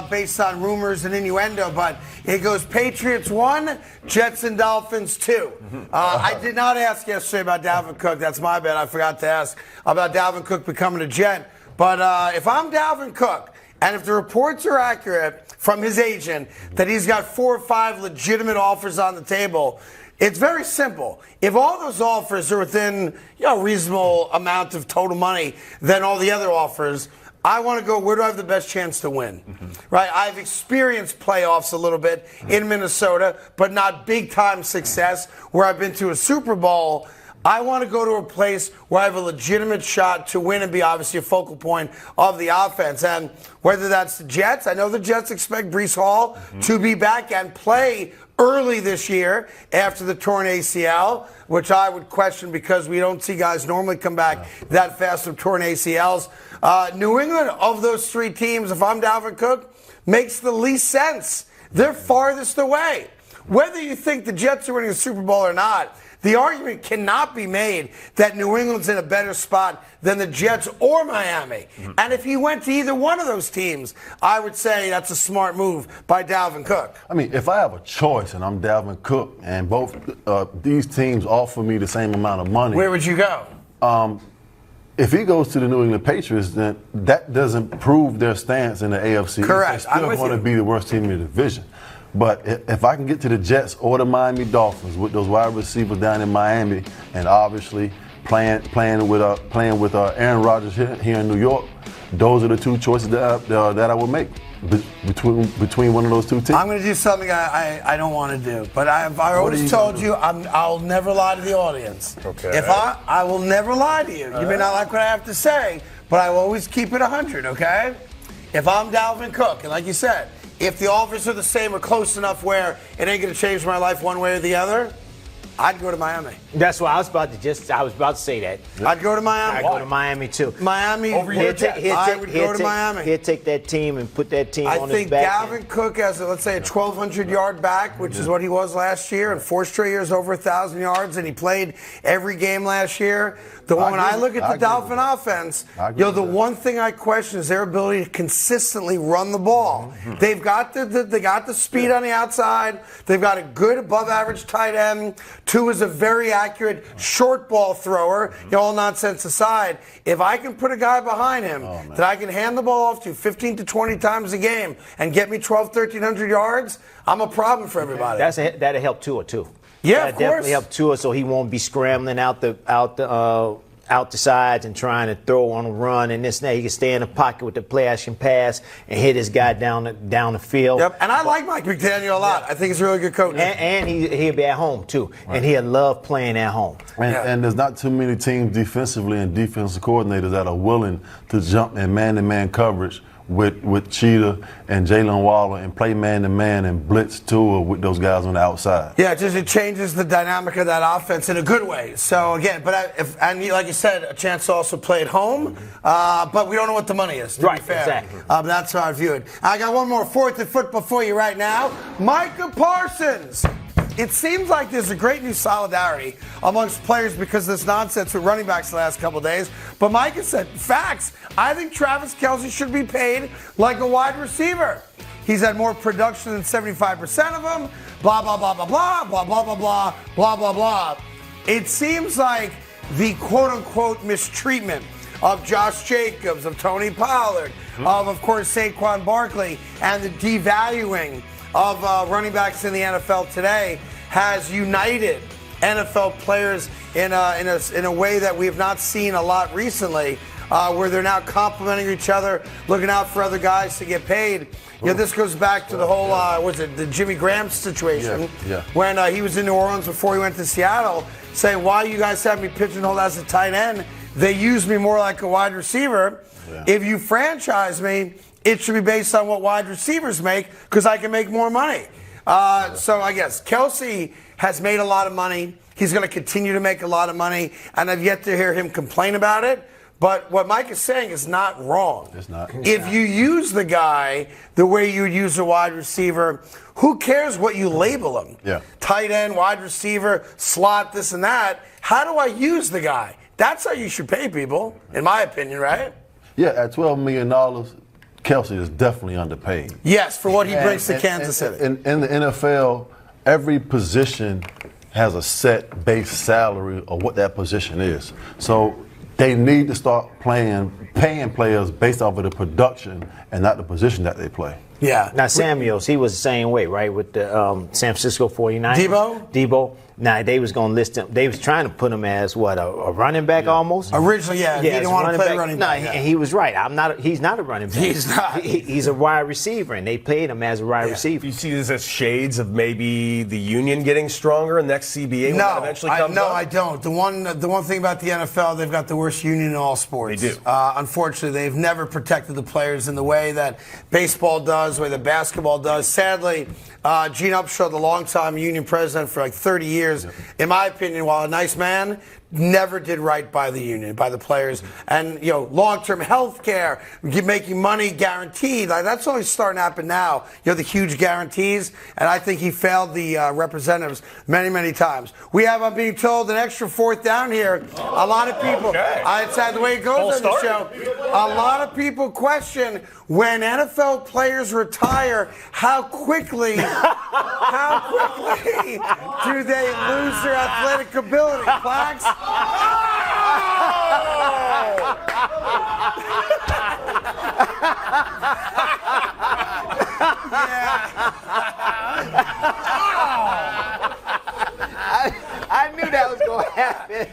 Based on rumors and innuendo, but it goes Patriots 1, Jets and Dolphins 2. I did not ask yesterday about Dalvin Cook. That's my bad. I forgot to ask about Dalvin Cook becoming a Jet. But if I'm Dalvin Cook, and if the reports are accurate from his agent that he's got 4 or 5 legitimate offers on the table, it's very simple. If all those offers are within a reasonable amount of total money than all the other offers, I want to go, where do I have the best chance to win? Right? I've experienced playoffs a little bit in Minnesota, but not big-time success where I've been to a Super Bowl. I want to go to a place where I have a legitimate shot to win and be obviously a focal point of the offense. And whether that's the Jets, I know the Jets expect Breece Hall to be back and play early this year after the torn ACL, which I would question because we don't see guys normally come back that fast from torn ACLs. New England, of those 3 teams, if I'm Dalvin Cook, makes the least sense. They're farthest away. Whether you think the Jets are winning a Super Bowl or not, the argument cannot be made that New England's in a better spot than the Jets or Miami. And if he went to either one of those teams, I would say that's a smart move by Dalvin Cook. I mean, if I have a choice and I'm Dalvin Cook and both these teams offer me the same amount of money. Where would you go? If he goes to the New England Patriots, then that doesn't prove their stance in the AFC. Correct. They're still going to be the worst team in the division. But if I can get to the Jets or the Miami Dolphins with those wide receivers down in Miami, and obviously playing with Aaron Rodgers here in New York, those are the 2 choices that I would make between one of those 2 teams. I'm going to do something I don't want to do, but I've always told you I'll never lie to the audience. Okay. If I will never lie to you. You may not like what I have to say, but I will always keep it 100. Okay? If I'm Dalvin Cook, and like you said, if the offers are the same or close enough where it ain't going to change my life one way or the other, I'd go to Miami. That's why I was about to say that. I'd go to Miami. I'd go to Miami too. Miami over your Jets. I would go to Miami. He'd take that team and put that team on his I back. think Dalvin Cook has, let's say, a 1,200-yard back, which is what he was last year, and 4 straight years over 1,000 yards, and he played every game last year. When I look at the Dolphin offense, the one thing I question is their ability to consistently run the ball. They've got they got the speed on the outside. They've got a good above-average tight end. Tua is a very accurate short ball thrower. All nonsense aside, if I can put a guy behind him that I can hand the ball off to 15 to 20 times a game and get me 1,300 yards, I'm a problem for everybody. That'll help Tua too. Yeah, of course. Definitely help Tua so he won't be scrambling out the sides and trying to throw on a run and this and that. He can stay in the pocket with the play action pass and hit his guy down the field. Yep, and I like Mike McDaniel a lot. I think he's a really good coach. And he'll be at home too, and he'll love playing at home. And there's not too many teams defensively and defensive coordinators that are willing to jump in man-to-man coverage with Cheetah and Jalen Waller and play man-to-man and blitz Tua with those guys on the outside. Yeah, it changes the dynamic of that offense in a good way. So, again, like you said, a chance to also play at home, but we don't know what the money is, to be fair. Exactly. That's how I view it. I got one more fourth and football for you right now. Micah Parsons. It seems like there's a great new solidarity amongst players because of this nonsense with running backs the last couple of days. But Micah said, facts, I think Travis Kelce should be paid like a wide receiver. He's had more production than 75% of them, blah, blah, blah, blah, blah, blah, blah, blah, blah, blah, blah, blah. It seems like the quote-unquote mistreatment of Josh Jacobs, of Tony Pollard, of course, Saquon Barkley, and the devaluing of running backs in the NFL today has united NFL players in a way that we have not seen a lot recently, where they're now complimenting each other, looking out for other guys to get paid. This goes back to the whole, the Jimmy Graham situation, when he was in New Orleans before he went to Seattle, saying, why you guys have me pigeonholed as a tight end? They use me more like a wide receiver. If you franchise me, it should be based on what wide receivers make because I can make more money. So I guess Kelce has made a lot of money. He's going to continue to make a lot of money, and I've yet to hear him complain about it. But what Mike is saying is not wrong. It's not. If you use the guy the way you would use a wide receiver, who cares what you label him? Yeah. Tight end, wide receiver, slot, this and that. How do I use the guy? That's how you should pay people, in my opinion, right? Yeah, at $12 million, Kelce is definitely underpaid. Yes, for what he brings to Kansas City. In the NFL, every position has a set base salary of what that position is. So they need to start paying players based off of the production and not the position that they play. Yeah. Now, Samuels, he was the same way, right, with the San Francisco 49ers. Debo. Now, they was going to list him. They was trying to put him as, a running back almost? Originally, he didn't want to play running back. No, and he was right. He's not a running back. He's not. He's a wide receiver, and they played him as a wide receiver. Do you see this as shades of maybe the union getting stronger next CBA when that eventually comes up? I don't. The one thing about the NFL, they've got the worst union in all sports. They do. Unfortunately, they've never protected the players in the way that baseball does, the way that basketball does. Sadly, Gene Upshaw, the longtime union president for 30 years, in my opinion, while a nice man, never did right by the union, by the players. And, long-term health care, making money guaranteed, that's only starting to happen now. The huge guarantees. And I think he failed the representatives many, many times. We have, I'm being told, an extra fourth down here. A lot of people, it's the way it goes on the show. A lot of people question when NFL players retire, how quickly do they lose their athletic ability? Flags? I knew that was going to happen.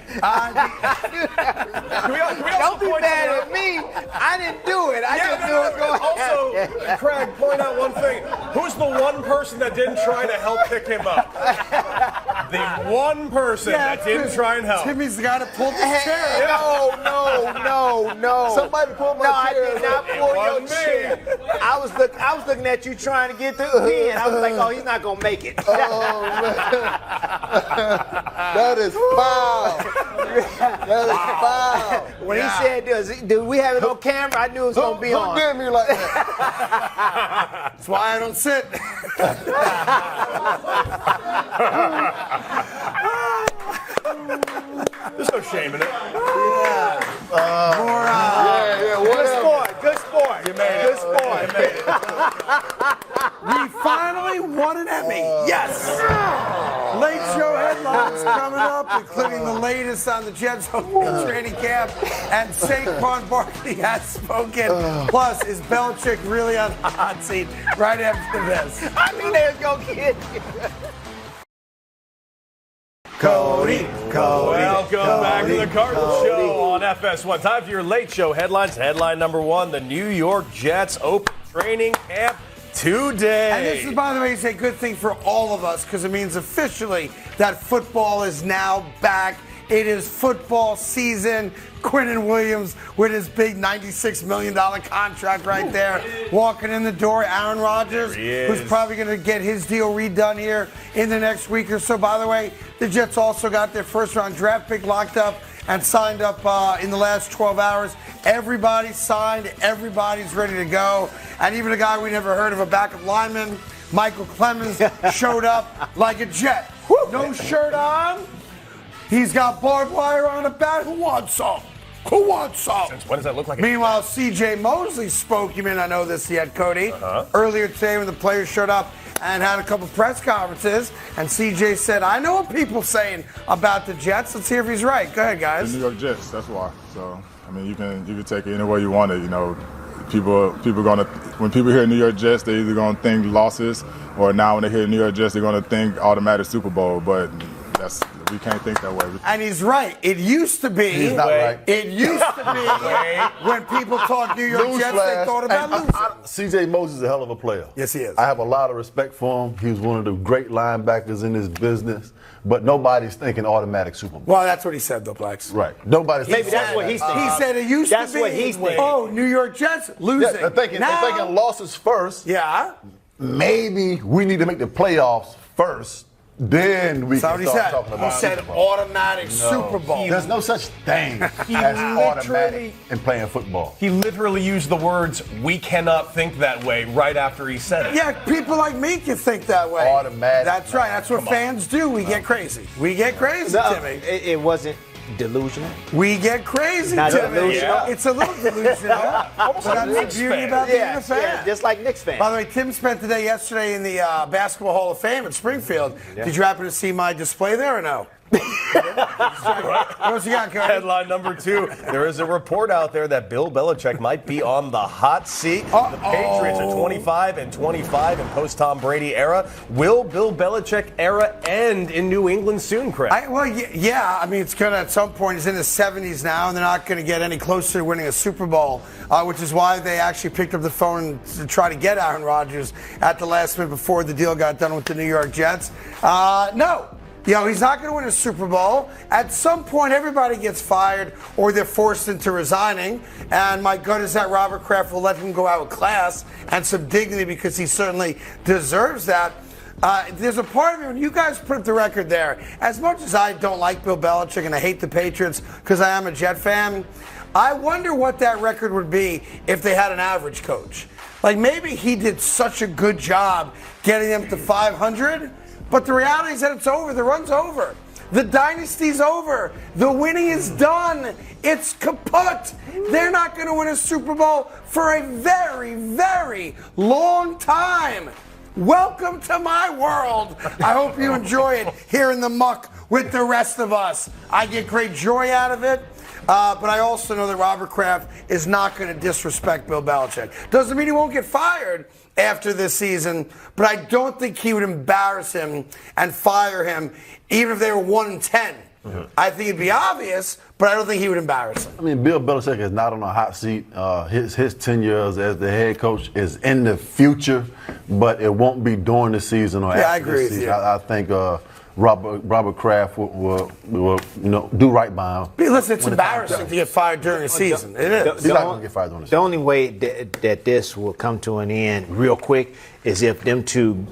Don't be mad at me. I didn't do it. I just knew it was going to happen. Also, Craig, point out one thing. Who's the one person that didn't try to help pick him up? The one person that didn't try and help. Timmy's got to pull the chair. No. Somebody pull my chair. I did not pull your chair. I was looking at you trying to get through the end. I was like, he's not going to make it. That is foul. That is foul. When he said, do we have it on camera? I knew it was going to be on. Who did me like that? That's why I don't sit. There's no shame in it. Good sport. You made it. You made it. We finally won an Emmy. Yes. Late show headlines coming up, including the latest on the Jets' training camp. And Saquon Barkley has spoken. Plus, is Belichick really on the hot seat right after this? I mean, there's go kid. Cody. Welcome back to the Carton Show on FS1. Time for your late show headlines. Headline number one, the New York Jets open training camp today. And this is, by the way, a good thing for all of us because it means officially that football is now back. It is football season. Quinnen Williams with his big $96 million contract right there. Walking in the door, Aaron Rodgers, who's probably going to get his deal redone here in the next week or so. By the way, the Jets also got their first-round draft pick locked up and signed up in the last 12 hours. Everybody's signed. Everybody's ready to go. And even a guy we never heard of, a backup lineman, Michael Clemens, showed up like a Jet. No shirt on. He's got barbed wire on the bat. Who wants some? Who wants some? Since when does that look like? Meanwhile, C.J. Mosley spoke. You may not know this yet, Cody. Earlier today when the players showed up and had a couple press conferences, and C.J. said, I know what people are saying about the Jets. Let's hear if he's right. Go ahead, guys. The New York Jets, that's why. So, I mean, you can take it any way you want it. You know, people gonna, when people hear New York Jets, they're either gonna think losses, or now when they hear New York Jets, they're gonna think automatic Super Bowl. But we can't think that way. And he's right. It used to be. He's not right. It used to be when people talk New York Jets, they thought about losing. C.J. Moses is a hell of a player. Yes, he is. I have a lot of respect for him. He was one of the great linebackers in this business. But nobody's thinking automatic Super Bowl. Well, that's what he said, though, Plex. Right. Nobody's Maybe thinking that's what he's thinking. He said it used to be. That's what he's thinking. Oh, New York Jets losing. Yeah, they're thinking losses first. Yeah. Maybe we need to make the playoffs first. Then we can start talking about He said automatic Super Bowl. There's no such thing as automatic in playing football. He literally used the words, we cannot think that way, right after he said it. Yeah, people like me can think that way. Automatic. That's right. That's what fans do. We get crazy. We get crazy, Timmy. It wasn't delusional. We get crazy, Not Timmy. delusional. It's a little delusional. But that's the beauty about being a fan. Yeah, just like Knicks fans. By the way, Tim spent the day yesterday in the Basketball Hall of Fame at Springfield. Yeah. Did you happen to see my display there or no? What else you got, Cody? Headline number two, there is a report out there that Bill Belichick might be on the hot seat. The Patriots are 25-25 in post-Tom Brady era. Will Bill Belichick era end in New England soon, Craig? Yeah. I mean, it's going to at some point. He's in his 70s now, and they're not going to get any closer to winning a Super Bowl, which is why they actually picked up the phone to try to get Aaron Rodgers at the last minute before the deal got done with the New York Jets. No. He's not going to win a Super Bowl. At some point, everybody gets fired or they're forced into resigning. And my gut is that Robert Kraft will let him go out with class and some dignity because he certainly deserves that. There's a part of me, when you guys put up the record there, as much as I don't like Bill Belichick and I hate the Patriots because I am a Jet fan, I wonder what that record would be if they had an average coach. Like maybe he did such a good job getting them to 500. But the reality is that it's over. The run's over. The dynasty's over. The winning is done. It's kaput. They're not going to win a Super Bowl for a very, very long time. Welcome to my world. I hope you enjoy it here in the muck with the rest of us. I get great joy out of it. But I also know that Robert Kraft is not going to disrespect Bill Belichick. Doesn't mean he won't get fired after this season, but I don't think he would embarrass him and fire him, even if they were 1-10. Mm-hmm. I think it'd be obvious, but I don't think he would embarrass him. I mean, Bill Belichick is not on a hot seat. His tenure as the head coach is in the future, but it won't be during the season or after the season. I think Robert Kraft will do right by him. Listen, it's embarrassing to get fired during the season. It is. He's not going to get fired during the season. The only way that this will come to an end real quick is if them two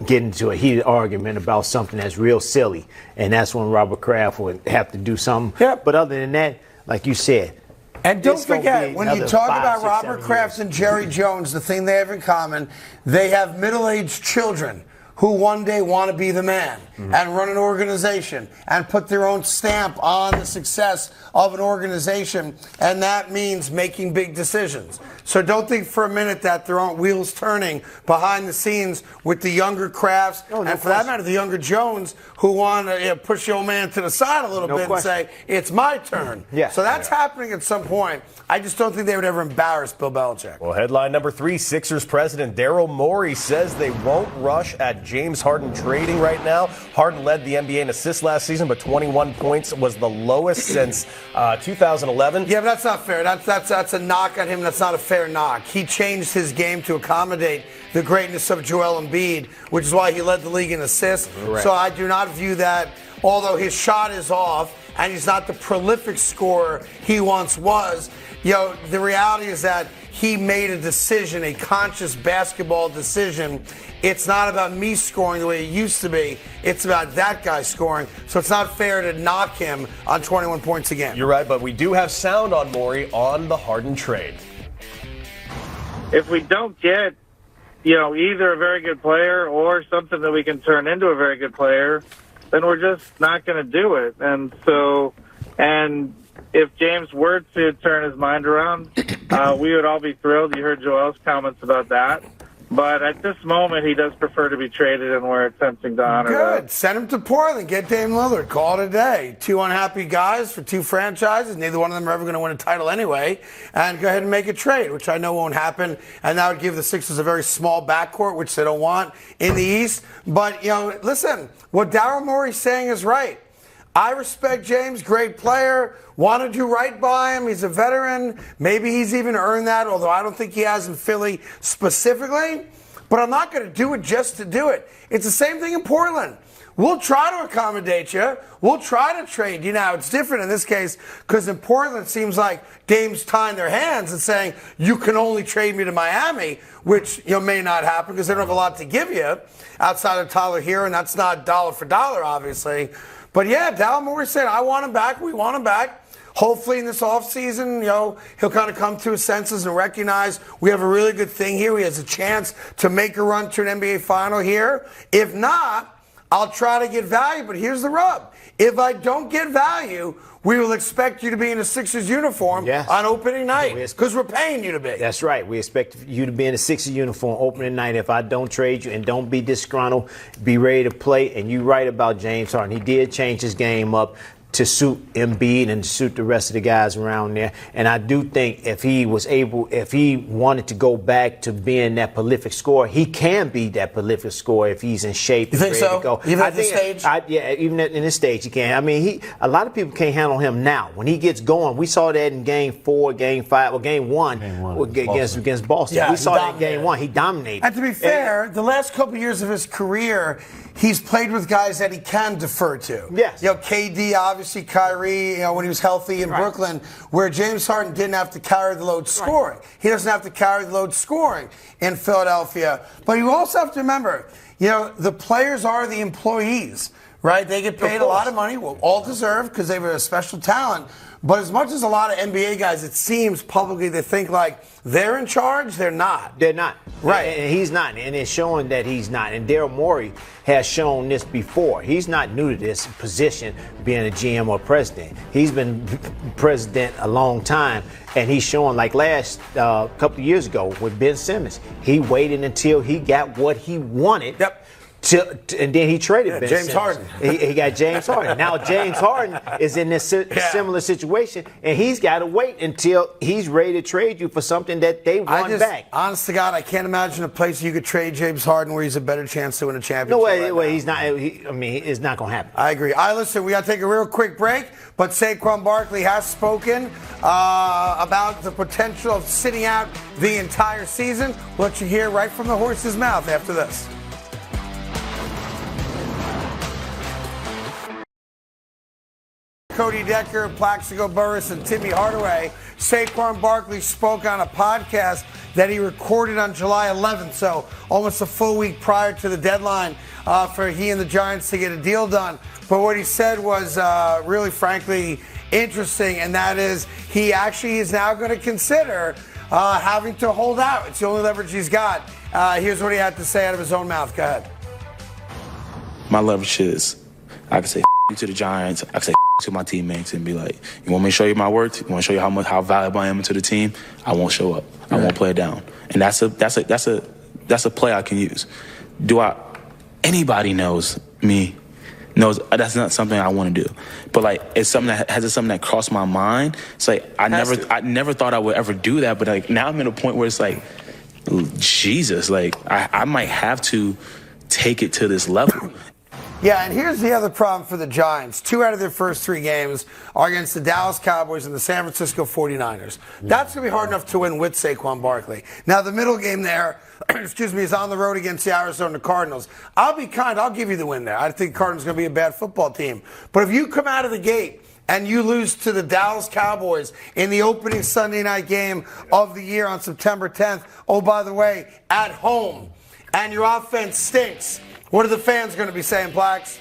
get into a heated argument about something that's real silly, and that's when Robert Kraft would have to do something. Yep. But other than that, like you said, and don't forget, when you talk about Robert Kraft and Jerry Jones, the thing they have in common, they have middle-aged children who one day want to be the man and run an organization and put their own stamp on the success of an organization, and that means making big decisions. So don't think for a minute that there aren't wheels turning behind the scenes with the younger Crafts, and for that matter, the younger Jones, who want to push the old man to the side a little bit and say, it's my turn. Yeah. So that's happening at some point. I just don't think they would ever embarrass Bill Belichick. Well, headline number 3, Sixers president Daryl Morey says they won't rush at James Harden trading right now. Harden led the NBA in assists last season, but 21 points was the lowest since 2011. Yeah, but that's not fair. That's a knock on him. That's not a fair knock. He changed his game to accommodate the greatness of Joel Embiid, which is why he led the league in assists. Right. So I do not view that, although his shot is off and he's not the prolific scorer he once was. The reality is that he made a decision, a conscious basketball decision. It's not about me scoring the way it used to be. It's about that guy scoring. So it's not fair to knock him on 21 points a game. You're right, but we do have sound on Morey on the Harden trade. If we don't get, either a very good player or something that we can turn into a very good player, then we're just not going to do it. And if James were to turn his mind around, we would all be thrilled. You heard Joel's comments about that. But at this moment, he does prefer to be traded, and we're attempting to honor that. Good. Send him to Portland. Get Dame Lillard. Call it a day. 2 unhappy guys for 2 franchises. Neither one of them are ever going to win a title anyway. And go ahead and make a trade, which I know won't happen. And that would give the Sixers a very small backcourt, which they don't want in the East. But, listen, what Daryl Morey's saying is right. I respect James, great player, want to do right by him. He's a veteran. Maybe he's even earned that, although I don't think he has in Philly specifically. But I'm not going to do it just to do it. It's the same thing in Portland. We'll try to accommodate you. We'll try to trade you. Now, it's different in this case because in Portland it seems like Dame's tying their hands and saying, you can only trade me to Miami, which may not happen because they don't have a lot to give you outside of Tyler Hero, and that's not dollar for dollar, obviously. But yeah, Daryl Morey said, I want him back. We want him back. Hopefully in this offseason, he'll kind of come to his senses and recognize we have a really good thing here. He has a chance to make a run to an NBA final here. If not, I'll try to get value. But here's the rub. If I don't get value, we will expect you to be in a Sixers uniform on opening night because we're paying you to be. That's right. We expect you to be in a Sixers uniform opening night. If I don't trade you, and don't be disgruntled, be ready to play. And you're right about James Harden. He did change his game up to suit Embiid and to suit the rest of the guys around there. And I do think if he wanted to go back to being that prolific scorer, he can be that prolific scorer if he's in shape. You think ready so? To go. Even at this stage? Even in this stage, he can. I mean, a lot of people can't handle him now. When he gets going, we saw that in Game 4, Game 5, or Game 1 against Boston. Yeah, we saw that in Game 1. He dominated. And to be fair, the last couple of years of his career, he's played with guys that he can defer to. Yes. KD, obviously Kyrie, when he was healthy in Brooklyn, where James Harden didn't have to carry the load scoring. He doesn't have to carry the load scoring in Philadelphia. But you also have to remember, the players are the employees, right? They get paid a lot of money, all deserved because they have a special talent. But as much as a lot of NBA guys, it seems publicly they think like they're in charge, they're not. They're not. Right. And he's not. And it's showing that he's not. And Daryl Morey has shown this before. He's not new to this position, being a GM or president. He's been president a long time. And he's showing, like last couple of years ago with Ben Simmons, he waited until he got what he wanted. Yep. And then he traded Ben James Simmons. Harden. He got James Harden. Now James Harden is in this similar situation, and he's got to wait until he's ready to trade you for something that they want back. Honest to God, I can't imagine a place you could trade James Harden where he's a better chance to win a championship. No way, he's not. It's not going to happen. I agree. Listen, we got to take a real quick break, but Saquon Barkley has spoken about the potential of sitting out the entire season. We'll let you hear right from the horse's mouth after this. Cody Decker, Plaxico Burress, and Timmy Hardaway. Saquon Barkley spoke on a podcast that he recorded on July 11th, so almost a full week prior to the deadline for he and the Giants to get a deal done. But what he said was really, frankly, interesting, and that is he actually is now going to consider having to hold out. It's the only leverage he's got. Here's what he had to say out of his own mouth. Go ahead. my leverage is I can say you to the Giants. I can say to my teammates and be like, you want me to show you my worth? You want to show you how valuable I am to the team? I won't show up. I won't play it down. And that's a play I can use. Anybody knows me, knows that's not something I want to do. But like it's something that crossed my mind. It's like I never thought I would ever do that, but like now I'm in a point where it's like, Jesus, like I might have to take it to this level. Yeah, and here's the other problem for the Giants. 2 out of their first 3 games are against the Dallas Cowboys and the San Francisco 49ers. That's going to be hard enough to win with Saquon Barkley. Now, the middle game there, is on the road against the Arizona Cardinals. I'll be kind. I'll give you the win there. I think Cardinals going to be a bad football team. But if you come out of the gate and you lose to the Dallas Cowboys in the opening Sunday night game of the year on September 10th, oh, by the way, at home, and your offense stinks, what are the fans going to be saying, Plax?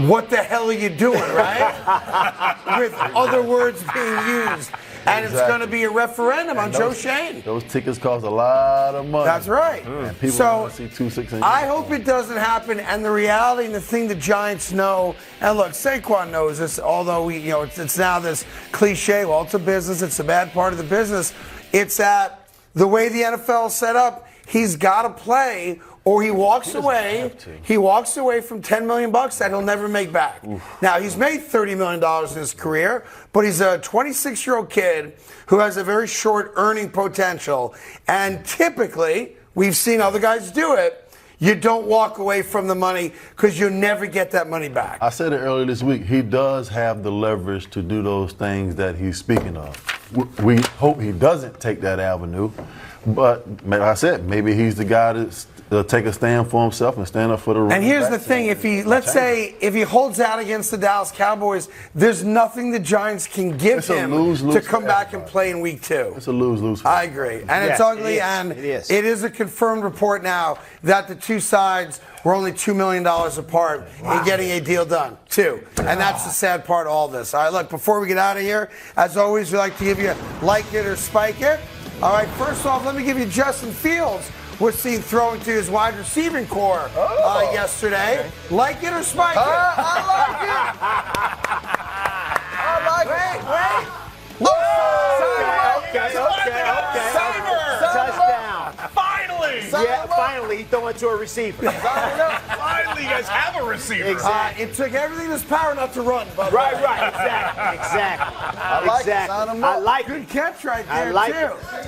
What the hell are you doing, right? With other words being used. And it's going to be a referendum on Joe Shane. Those tickets cost a lot of money. That's right. And people So want to see 2-6. I hope it doesn't happen. And the reality and the thing the Giants know, and look, Saquon knows this, although it's now this cliche. Well, it's a business. It's a bad part of the business. It's that the way the NFL is set up, he's got to play or he walks away. He walks away from $10 million that he'll never make back. Oof. Now, he's made $30 million in his career, but he's a 26-year-old kid who has a very short earning potential. And typically, we've seen other guys do it. You don't walk away from the money because you never get that money back. I said it earlier this week. He does have the leverage to do those things that he's speaking of. We hope he doesn't take that avenue. But like I said, maybe he's the guy to take a stand for himself and stand up for the run. And here's the thing: if he holds out against the Dallas Cowboys, there's nothing the Giants can give him to come back and play in week 2. It's a lose-lose. I agree, and it's ugly, and it is a confirmed report now that the two sides were only $2 million apart in getting a deal done. 2, and that's the sad part of all this. All right, look, before we get out of here, as always, we like to give you like it or spike it. All right, first off, let me give you Justin Fields was seen throwing to his wide receiving core yesterday. Okay. Like it or spike it? I like it. I like it. Wait. Touchdown. Finally. Finally, he threw it to a receiver. Finally, you guys have a receiver. Exactly. It took everything in his power not to run. Right. Exactly. I like it. Good catch right there,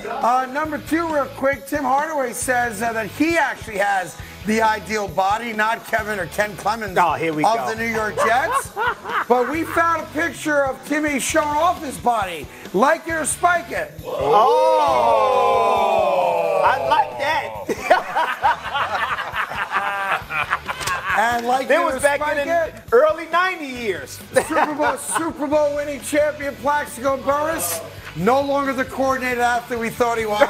too. Number 2, real quick, Tim Hardaway says that he actually has the ideal body, not Kevin or Ken Clemens of the New York Jets. But we found a picture of Timmy showing off his body. Like it or spike it? Oh! I like that. And like it was back in the early 90 years. Super Bowl winning champion Plaxico Burress, no longer the coordinated athlete we thought he was.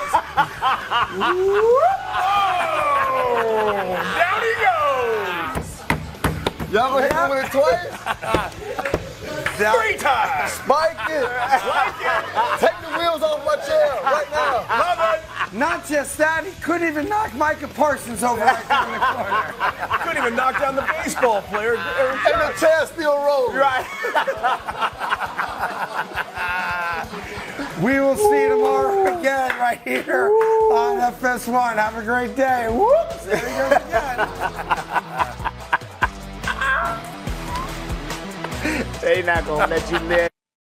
Down he goes. Y'all gonna hit me with it twice? 3 times. Spike it. Take the wheels off my chair right now. Love it. Not just that, he couldn't even knock Micah Parsons over right there in the corner. Couldn't even knock down the baseball player. And the chair still rolling. Right. We will see you tomorrow again right here on FS1. Have a great day. Whoops. There he goes again. They're not going to let you live.